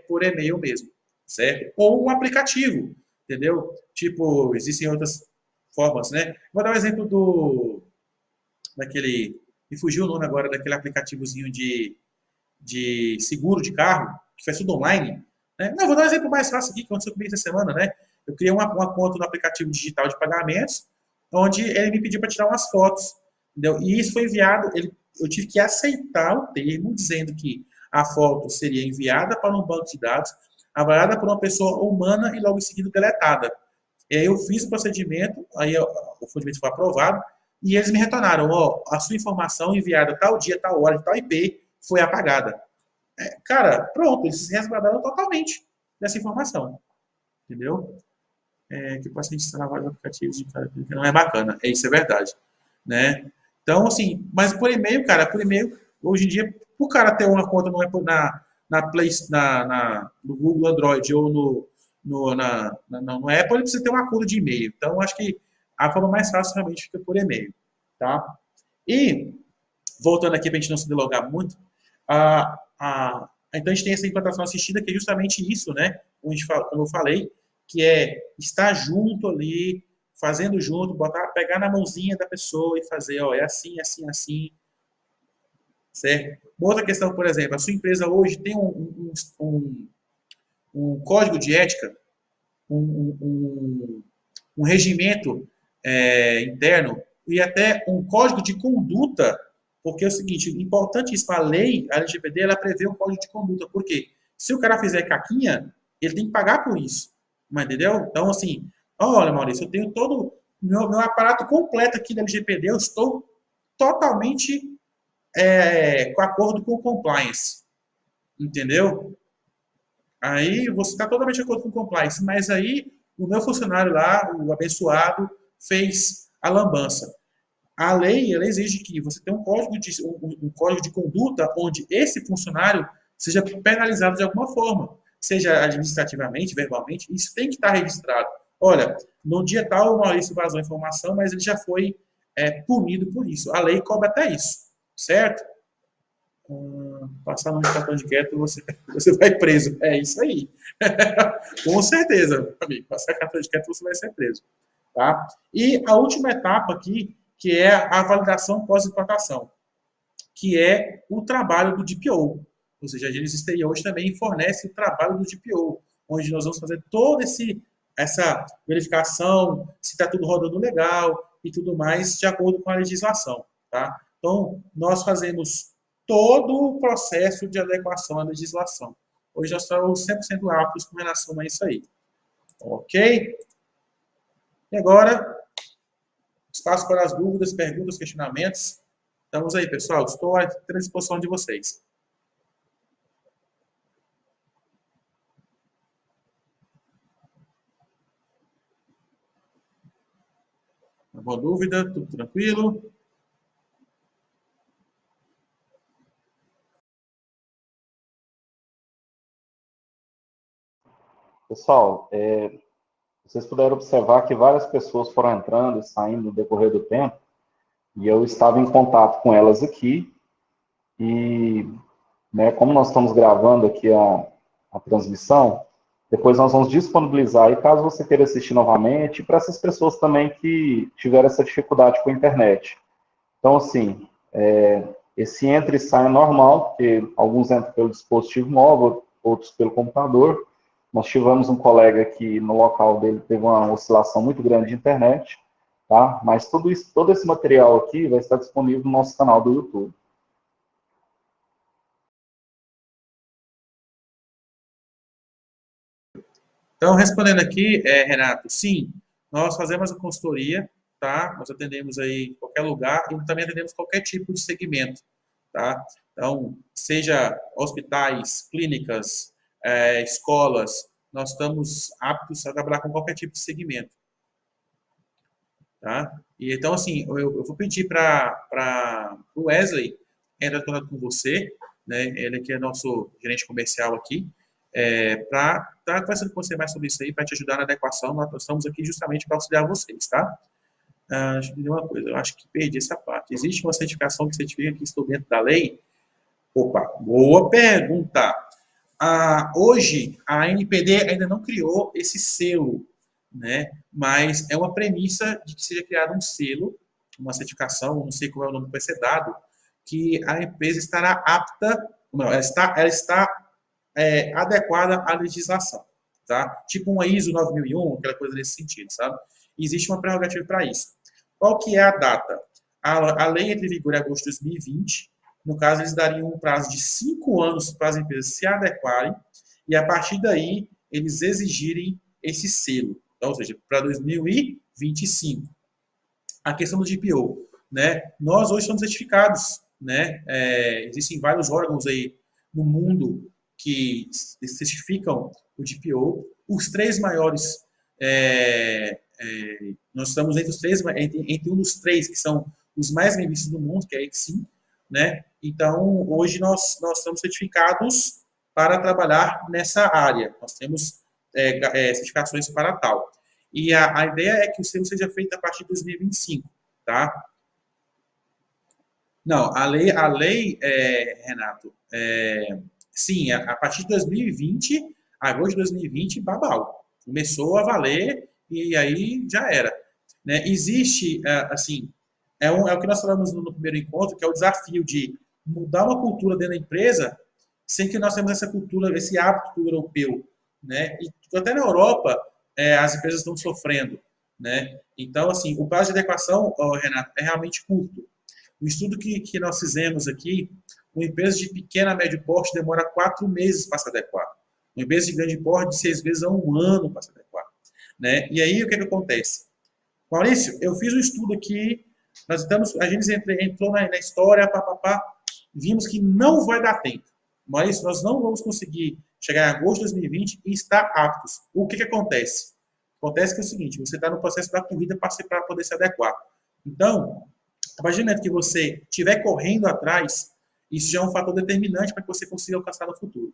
por e-mail mesmo, certo? Ou um aplicativo, entendeu? Tipo, existem outras formas, né? Vou dar um exemplo daquele, me fugiu o nome agora, daquele aplicativozinho de seguro de carro, que faz tudo online. Né? Não, vou dar um exemplo mais fácil aqui, que aconteceu comigo essa semana, né? Eu criei uma conta no aplicativo digital de pagamentos, onde ele me pediu para tirar umas fotos, entendeu? E isso foi enviado, eu tive que aceitar o termo, dizendo que a foto seria enviada para um banco de dados, avaliada por uma pessoa humana e logo em seguida deletada. E aí eu fiz o procedimento, aí o procedimento foi aprovado, e eles me retornaram, ó, a sua informação enviada tal dia, tal hora, de tal IP, foi apagada. Cara, pronto, eles se resguardaram totalmente dessa informação, entendeu? Que o paciente instalar vários aplicativos de cara, que não é bacana, isso é verdade, né? Então, assim, mas por e-mail, cara, por e-mail, hoje em dia, o cara ter uma conta na Play, no Google Android ou no Apple, ele precisa ter uma conta de e-mail. Então, acho que a forma mais fácil realmente fica por e-mail, tá? E, voltando aqui para a gente não se delogar muito, então a gente tem essa implantação assistida que é justamente isso, né? Como eu falei, que é estar junto ali, fazendo junto, pegar na mãozinha da pessoa e fazer, ó, é assim, assim, assim, certo? Uma outra questão, por exemplo, a sua empresa hoje tem um código de ética, um, um, um regimento interno e até um código de conduta, porque é o seguinte, importante isso, a lei, a LGPD, ela prevê um código de conduta, porque se o cara fizer caquinha, ele tem que pagar por isso, mas entendeu? Então, assim, olha, Maurício, eu tenho todo meu aparato completo aqui da LGPD, eu estou totalmente com acordo com o compliance, entendeu? Aí você está totalmente de acordo com o compliance, mas aí o meu funcionário lá, o abençoado, fez a lambança. A lei ela exige que você tenha um código de conduta onde esse funcionário seja penalizado de alguma forma, seja administrativamente, verbalmente, isso tem que estar registrado. Olha, no dia tal o Maurício vazou a informação, mas ele já foi punido por isso. A lei cobra até isso, certo? Passar no cartão de crédito, você vai preso. É isso aí. Com certeza, amigo. Passar cartão de crédito, você vai ser preso. Tá? E a última etapa aqui, que é a validação pós-implantação, que é o trabalho do DPO. Ou seja, a Agência Exterior hoje também fornece o trabalho do DPO, onde nós vamos fazer toda essa verificação, se está tudo rodando legal e tudo mais, de acordo com a legislação. Tá? Então, nós fazemos todo o processo de adequação à legislação. Hoje nós estamos 100% aptos com relação a isso aí. Ok? E agora, espaço para as dúvidas, perguntas, questionamentos. Estamos aí, pessoal. Estou à disposição de vocês. Alguma dúvida? Tudo tranquilo? Pessoal, vocês puderam observar que várias pessoas foram entrando e saindo no decorrer do tempo, e eu estava em contato com elas aqui, e, né, como nós estamos gravando aqui a transmissão, depois nós vamos disponibilizar aí, caso você queira assistir novamente, para essas pessoas também que tiveram essa dificuldade com a internet. Então, assim, esse entra e sai é normal, porque alguns entram pelo dispositivo móvel, outros pelo computador. Nós tivemos um colega que no local dele teve uma oscilação muito grande de internet, tá? Mas tudo isso, todo esse material aqui vai estar disponível no nosso canal do YouTube. Então, respondendo aqui, Renato, sim, nós fazemos a consultoria, tá? Nós atendemos aí em qualquer lugar e também atendemos qualquer tipo de segmento, tá? Então, seja hospitais, clínicas, escolas, nós estamos aptos a trabalhar com qualquer tipo de segmento, tá? E então, assim, eu vou pedir para o Wesley entrar em contato com você, né? Ele que é nosso gerente comercial aqui, para estar conversando com você mais sobre isso aí, para te ajudar na adequação. Nós estamos aqui justamente para auxiliar vocês, tá? Deixa eu dizer uma coisa, eu acho que perdi essa parte. Existe uma certificação que certifica que estou dentro da lei? Opa, boa pergunta. Hoje, a NPD ainda não criou esse selo, né? Mas é uma premissa de que seja criado um selo, uma certificação, não sei qual é o nome que vai ser dado, que a empresa estará apta, não, ela está adequada à legislação, tá? Tipo uma ISO 9001, aquela coisa nesse sentido, sabe? Existe uma prerrogativa para isso. Qual que é a data? A lei entra em vigor em agosto de 2020. No caso, eles dariam um prazo de 5 anos para as empresas se adequarem e, a partir daí, eles exigirem esse selo. Então, ou seja, para 2025. A questão do GPO, né? Nós hoje somos certificados, né? Existem vários órgãos aí no mundo que certificam o GPO. Os três maiores, nós estamos entre os três, entre um dos três que são os mais bem vistos do mundo, que é a Exim, né? Então, hoje nós estamos certificados para trabalhar nessa área. Nós temos certificações para tal. E a ideia é que o selo seja feito a partir de 2025, tá? Não, a lei Renato, sim, a partir de 2020, agosto de 2020, babau. Começou a valer e aí já era. Né? Existe, assim, é o que nós falamos no primeiro encontro, que é o desafio de mudar uma cultura dentro da empresa sem que nós tenhamos essa cultura, esse hábito europeu. Né? E até na Europa, as empresas estão sofrendo. Né? Então, assim, o prazo de adequação, Renato, é realmente curto. O estudo que nós fizemos aqui, uma empresa de pequeno a médio porte demora 4 meses para se adequar. Uma empresa de grande porte, de 6 meses a 1 ano para se adequar. Né? E aí, o que acontece? Maurício, eu fiz um estudo aqui, a gente entrou na história, vimos que não vai dar tempo. Maurício, nós não vamos conseguir chegar em agosto de 2020 e estar aptos. O que acontece? Acontece que é o seguinte, você está no processo da corrida para poder se adequar. Então, a partir do momento que você estiver correndo atrás, isso já é um fator determinante para que você consiga alcançar no futuro.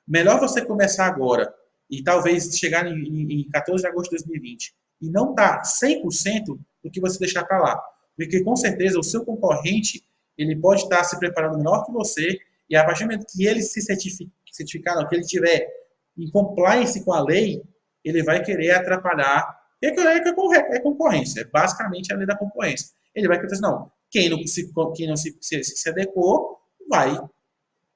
Melhor você começar agora e talvez chegar em 14 de agosto de 2020 e não estar 100% do que você deixar para lá. Porque, com certeza, o seu concorrente ele pode estar se preparando melhor que você e, a partir do momento que ele se certificar, não, que ele tiver em compliance com a lei, ele vai querer atrapalhar. É concorrência, é basicamente a lei da concorrência. Ele vai querer dizer, não, quem não se adequou vai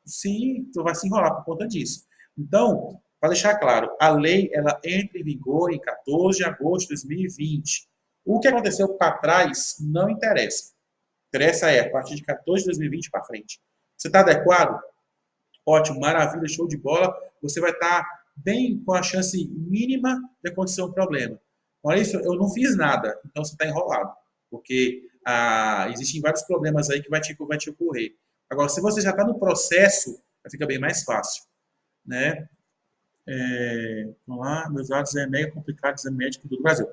se enrolar por conta disso. Então, para deixar claro, a lei ela entra em vigor em 14 de agosto de 2020. O que aconteceu para trás não interessa. Interessa a partir de 14 de 2020 para frente. Você está adequado? Ótimo, maravilha, show de bola. Você vai estar bem com a chance mínima de acontecer um problema. Maurício, eu não fiz nada, então você está enrolado. Porque existem vários problemas aí que vai te ocorrer. Agora, se você já está no processo, fica bem mais fácil. Né? Vamos lá, meus dados é mega complicado, é médico do Brasil.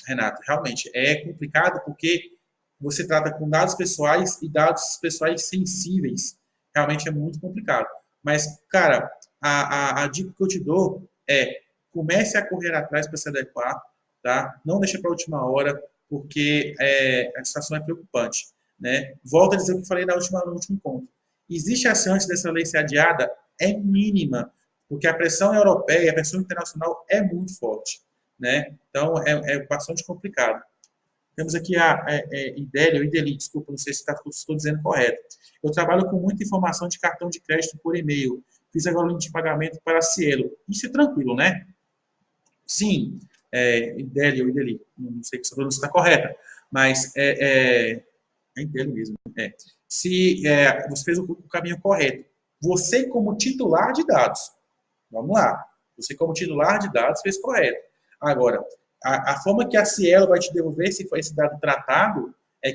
Renato, realmente é complicado porque você trata com dados pessoais e dados pessoais sensíveis. Realmente é muito complicado. Mas, cara, a dica que eu te dou é comece a correr atrás para se adequar, tá? Não deixe para a última hora, porque a situação é preocupante, né? Volto a dizer o que eu falei no último ponto. Existe a chance dessa lei ser adiada? É mínima, porque a pressão europeia, a pressão internacional é muito forte, né? Então, é bastante complicado. Temos aqui a Ideli, desculpa, não sei se estou dizendo correto. Eu trabalho com muita informação de cartão de crédito por e-mail. Fiz agora o link de pagamento para a Cielo. Isso é tranquilo, né? Sim, Ideli, não sei se a pronúncia está correta, mas é Ideli mesmo. Se você fez o caminho correto. Você, como titular de dados, vamos lá, você, como titular de dados, fez correto. Agora, a forma que a Cielo vai te devolver se for esse dado tratado é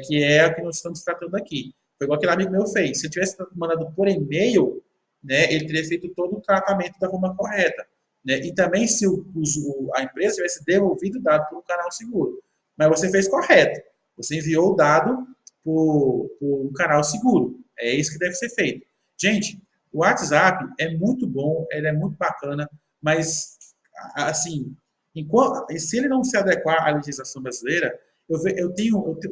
o que nós estamos tratando aqui. Foi igual aquele amigo meu fez. Se eu tivesse mandado por e-mail, né, ele teria feito todo o tratamento da forma correta. Né? E também se a empresa tivesse devolvido o dado para um canal seguro. Mas você fez correto. Você enviou o dado por um canal seguro. É isso que deve ser feito. Gente, o WhatsApp é muito bom, ele é muito bacana, mas, assim, se ele não se adequar à legislação brasileira, eu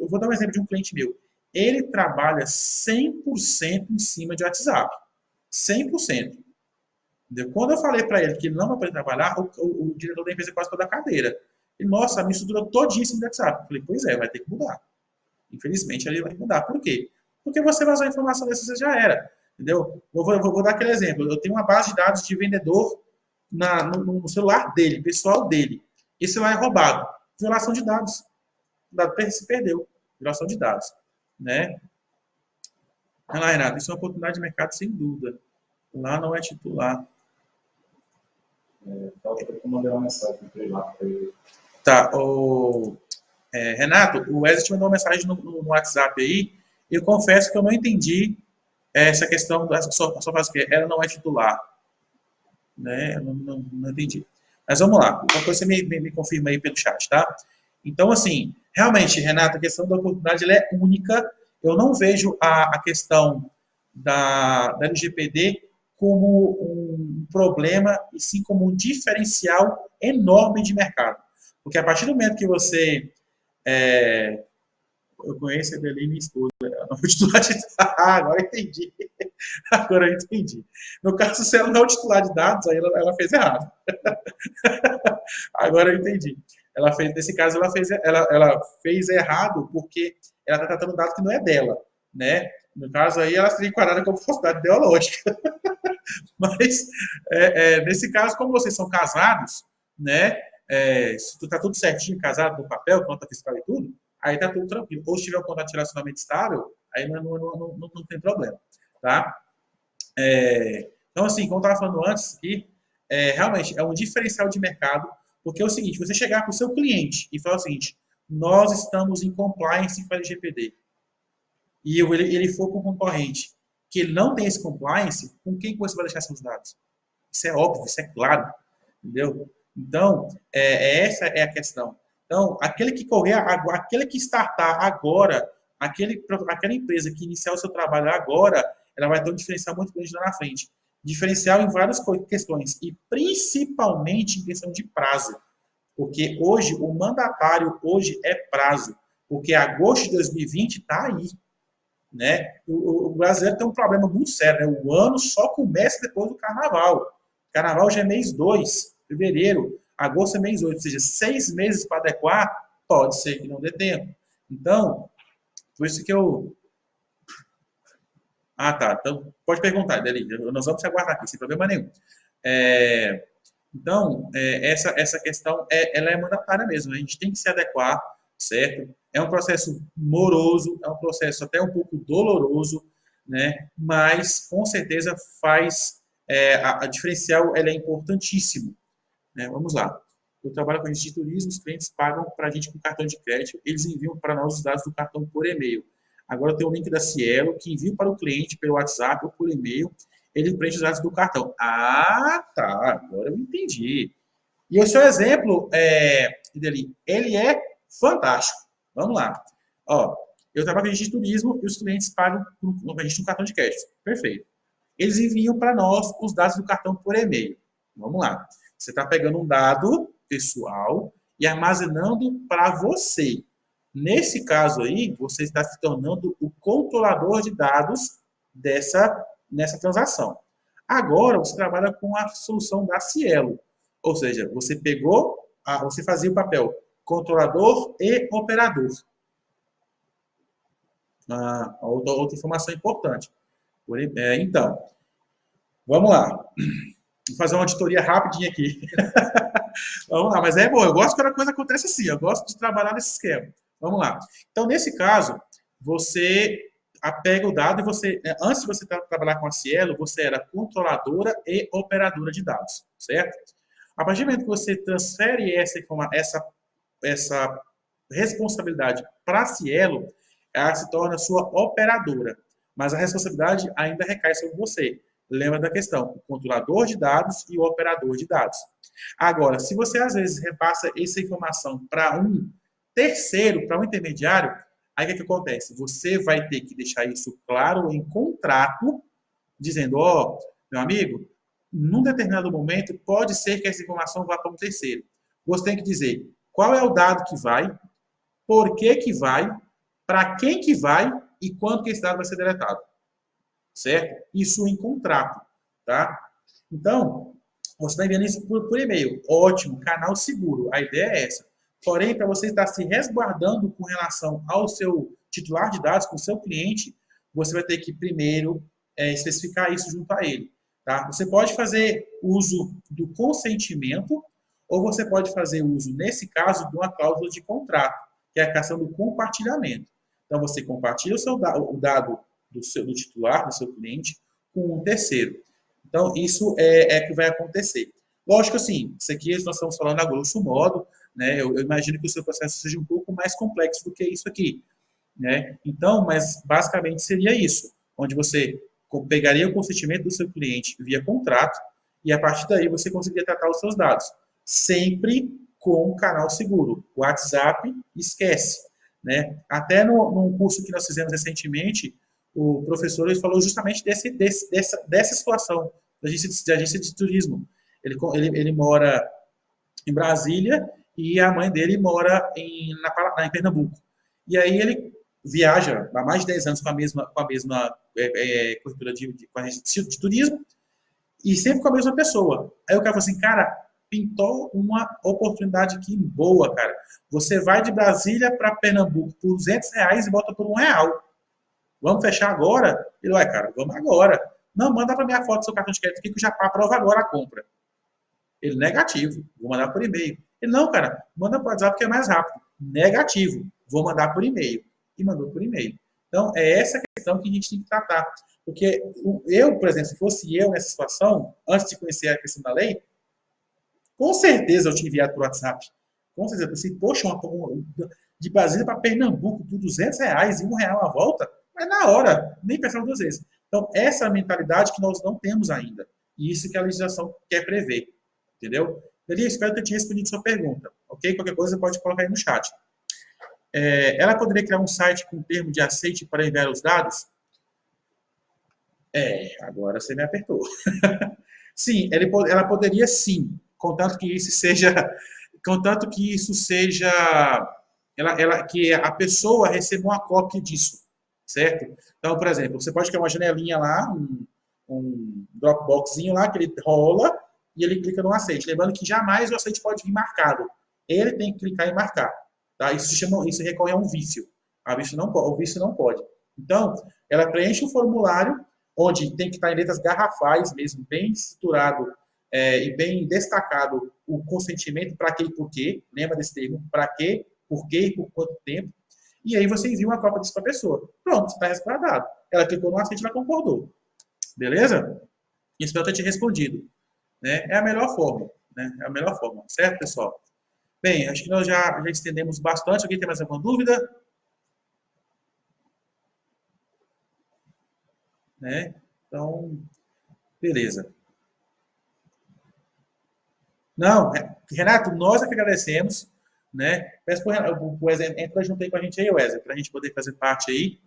vou dar um exemplo de um cliente meu. Ele trabalha 100% em cima de WhatsApp. 100%. Entendeu? Quando eu falei para ele que ele não vai poder trabalhar, o diretor da empresa quase foi da cadeira. E, nossa, a minha estrutura todinha em cima de WhatsApp. Eu falei, pois é, vai ter que mudar. Infelizmente, ele vai mudar. Por quê? Porque você vazou a informação dessa, você já era. Entendeu? Vou dar aquele exemplo. Eu tenho uma base de dados de vendedor no celular dele, pessoal dele. Esse lá é roubado. Violação de dados. O dado se perdeu. Violação de dados. Né? Olha lá, Renato, isso é uma oportunidade de mercado sem dúvida. Lá não é titular. Eu mandei uma mensagem lá para ele. Tá, Renato, o Wesley te mandou uma mensagem no WhatsApp aí. Eu confesso que eu não entendi essa questão dessa só faz o quê? Ela não é titular. Né? Eu não entendi. Mas vamos lá. Qualquer coisa você me confirma aí pelo chat, tá? Então, assim, realmente, Renato, a questão da oportunidade ela é única. Eu não vejo a questão da LGPD como um problema, e sim como um diferencial enorme de mercado. Porque a partir do momento que você eu conheço a Adeline, minha esposa. Não vou titular de dados. Agora entendi. Agora eu entendi. No caso, se ela não é o titular de dados, aí ela fez errado. Agora eu entendi. Nesse caso, ela fez errado porque ela está tratando dados que não é dela. Né? No caso aí, ela seria enquadrada como falsidade ideológica. Mas, nesse caso, como vocês são casados, né? Se tu tá tudo certinho, casado no papel, conta fiscal e tudo, aí tá tudo tranquilo. Ou se tiver um contrato de relacionamento estável, aí não tem problema, tá? Então, assim, como eu estava falando antes, aqui, realmente é um diferencial de mercado, porque é o seguinte, você chegar para o seu cliente e falar o seguinte, nós estamos em compliance com a LGPD, e ele for com um concorrente que ele não tem esse compliance, com quem você vai deixar seus dados? Isso é óbvio, isso é claro, entendeu? Então, essa é a questão. Então, aquele que correr, aquele que startar agora, aquela empresa que iniciar o seu trabalho agora, ela vai ter um diferencial muito grande lá na frente. Diferencial em várias questões, e principalmente em questão de prazo. Porque hoje, o mandatário hoje é prazo. Porque agosto de 2020 está aí. Né? O brasileiro tem um problema muito sério. Né? O ano só começa depois do carnaval. Carnaval já é mês 2, fevereiro. Agosto é mês 8, ou seja, 6 meses para adequar, pode ser que não dê tempo. Então, por isso que eu... Ah, tá. Então, pode perguntar, Deli. Nós vamos te aguardar aqui, sem problema nenhum. Então, essa questão, ela é mandatária mesmo. A gente tem que se adequar, certo? É um processo moroso, é um processo até um pouco doloroso, né? Mas, com certeza, faz... a diferencial, ela é importantíssimo. Né? Vamos lá. Eu trabalho com a agência de turismo, os clientes pagam para a gente com cartão de crédito, eles enviam para nós os dados do cartão por e-mail. Agora tem o link da Cielo, que envia para o cliente pelo WhatsApp ou por e-mail, ele preenche os dados do cartão. Ah, tá, agora eu entendi. E o seu exemplo, ele é fantástico. Vamos lá. Ó, eu trabalho com a agência de turismo e os clientes pagam com a gente no cartão de crédito. Perfeito. eles enviam para nós os dados do cartão por e-mail. Vamos lá. Você está pegando um dado pessoal e armazenando para você. Nesse caso aí, você está se tornando o controlador de dados nessa transação. Agora, você trabalha com a solução da Cielo. Ou seja, você pegou, você fazia o papel controlador e operador. Outra informação importante. Então, vamos lá. Vou fazer uma auditoria rapidinha aqui. Vamos lá, mas é bom. Eu gosto quando a coisa acontece assim. Eu gosto de trabalhar nesse esquema. Vamos lá. Então, nesse caso, você pega o dado e você, antes de você trabalhar com a Cielo, você era controladora e operadora de dados, certo? A partir do momento que você transfere essa responsabilidade para a Cielo, ela se torna sua operadora, mas a responsabilidade ainda recai sobre você. Lembra da questão, o controlador de dados e o operador de dados. Agora, se você às vezes repassa essa informação para um terceiro, para um intermediário, aí o que acontece? Você vai ter que deixar isso claro em contrato, dizendo, ó, meu amigo, num determinado momento, pode ser que essa informação vá para um terceiro. Você tem que dizer qual é o dado que vai, por que vai, para quem que vai e quando que esse dado vai ser deletado. Certo? Isso em contrato, tá? Então, você está enviando isso por e-mail. Ótimo, canal seguro. A ideia é essa. Porém, para você estar se resguardando com relação ao seu titular de dados, com o seu cliente, você vai ter que primeiro especificar isso junto a ele. Tá? Você pode fazer uso do consentimento ou você pode fazer uso, nesse caso, de uma cláusula de contrato, que é a questão do compartilhamento. Então, você compartilha o dado do titular, do seu cliente, com um terceiro. Então, isso é que vai acontecer. Lógico, assim, isso aqui nós estamos falando a grosso modo, né? Eu imagino que o seu processo seja um pouco mais complexo do que isso aqui, né? Então, mas basicamente seria isso, onde você pegaria o consentimento do seu cliente via contrato e a partir daí você conseguiria tratar os seus dados. Sempre com um canal seguro. WhatsApp, esquece, né? Até num curso que nós fizemos recentemente, o professor ele falou justamente dessa situação da agência de turismo. Ele mora em Brasília e a mãe dele mora em Pernambuco. E aí ele viaja há mais de 10 anos com a mesma corretora com a agência de turismo e sempre com a mesma pessoa. Aí o cara falou assim, cara, pintou uma oportunidade aqui boa, cara. Você vai de Brasília para Pernambuco por R$200 e volta por R$1. Vamos fechar agora? Ele, ué, cara, vamos agora. Não, manda para minha foto do seu cartão de crédito aqui que eu já aprova agora a compra. Ele, negativo, vou mandar por e-mail. Ele, não, cara, manda para o WhatsApp que é mais rápido. Negativo, vou mandar por e-mail. E mandou por e-mail. Então, é essa questão que a gente tem que tratar. Porque eu, por exemplo, se fosse eu nessa situação, antes de conhecer a questão da lei, com certeza eu tinha enviado por WhatsApp. Com certeza. Eu pensei, poxa, de Brasília para Pernambuco por R$200 e R$1 a volta? Mas na hora, nem pensava duas vezes. Então, essa é a mentalidade que nós não temos ainda. E isso que a legislação quer prever. Entendeu? Eli, espero ter te respondido a sua pergunta. Ok? Qualquer coisa pode colocar aí no chat. Ela poderia criar um site com termo de aceite para enviar os dados? Agora você me apertou. Sim, ela poderia sim, contanto que isso seja, que a pessoa receba uma cópia disso, certo? Então, por exemplo, você pode criar uma janelinha lá, um Dropboxzinho lá, que ele rola e ele clica no aceite. Lembrando que jamais o aceite pode vir marcado. Ele tem que clicar e marcar. Tá? Isso recorre a um vício. O vício não pode. Então, ela preenche o formulário, onde tem que estar em letras garrafais mesmo, bem estruturado e bem destacado o consentimento, para quê e por quê. Lembra desse termo? Para quê, por quê e por quanto tempo. E aí você envia uma cópia disso para a pessoa. Pronto, você está respaldado. Ela clicou no aceite e ela concordou. Beleza? Espero ter te respondido. Né? É a melhor forma. Né? É a melhor forma. Certo, pessoal? Bem, acho que nós já estendemos bastante. Alguém tem mais alguma dúvida? Né? Então, beleza. Não, Renato, nós é que agradecemos. Né? Peço para o Wesley, entra junto aí com a gente aí, Wesley, para a gente poder fazer parte aí.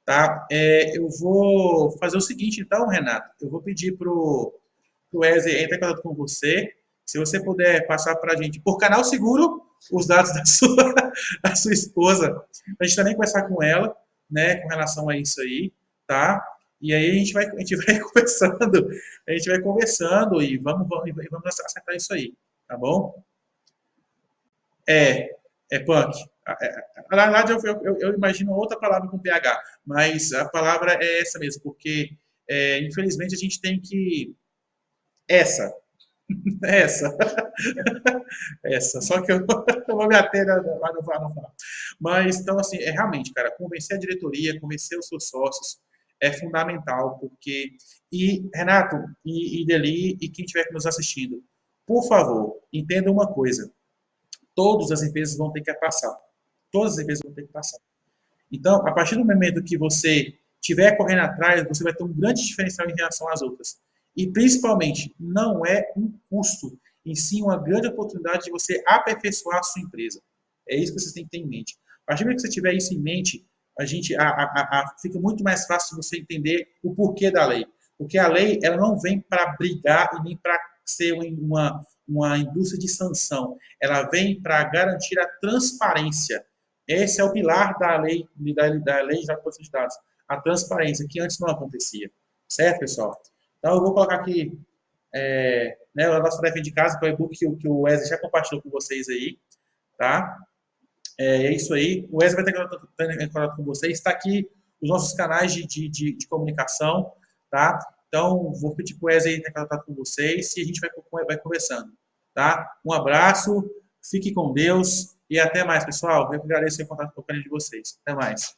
tá? Eu vou fazer o seguinte, então, Renato, eu vou pedir para o Wesley entrar em contato com você, se você puder passar para a gente, por canal seguro, os dados da sua esposa, a gente também conversar com ela, né, com relação a isso aí, tá? E aí a gente vai conversando, a gente vai conversando e vamos acertar isso aí, tá bom? É, é punk. Na verdade, eu imagino outra palavra com PH, mas a palavra é essa mesmo, porque infelizmente a gente tem que. Essa, essa, essa. Só que eu, eu vou me ater lá no falar. Mas, então, assim, realmente, cara, convencer a diretoria, convencer os seus sócios é fundamental, porque. E, Renato, e Deli, e quem estiver nos assistindo, por favor, entenda uma coisa: todas as empresas vão ter que passar. Todas as empresas vão ter que passar. Então, a partir do momento que você estiver correndo atrás, você vai ter um grande diferencial em relação às outras. E, principalmente, não é um custo, em si uma grande oportunidade de você aperfeiçoar a sua empresa. É isso que vocês têm que ter em mente. A partir do momento que você tiver isso em mente, fica muito mais fácil de você entender o porquê da lei. Porque a lei ela não vem para brigar e nem para ser uma indústria de sanção. Ela vem para garantir a transparência. Esse é o pilar da lei de proteção de dados. A transparência, que antes não acontecia. Certo, pessoal? Então, eu vou colocar aqui né, a nossa tarefa de casa, que é o e-book que o Wesley já compartilhou com vocês aí. Tá? É isso aí. O Wesley vai estar em contato com vocês. Está aqui os nossos canais de comunicação. Tá? Então, vou pedir para o Wesley entrar em contato com vocês e a gente vai conversando. Tá? Um abraço, fique com Deus e até mais, pessoal. Eu agradeço o contato com o canal de vocês. Até mais.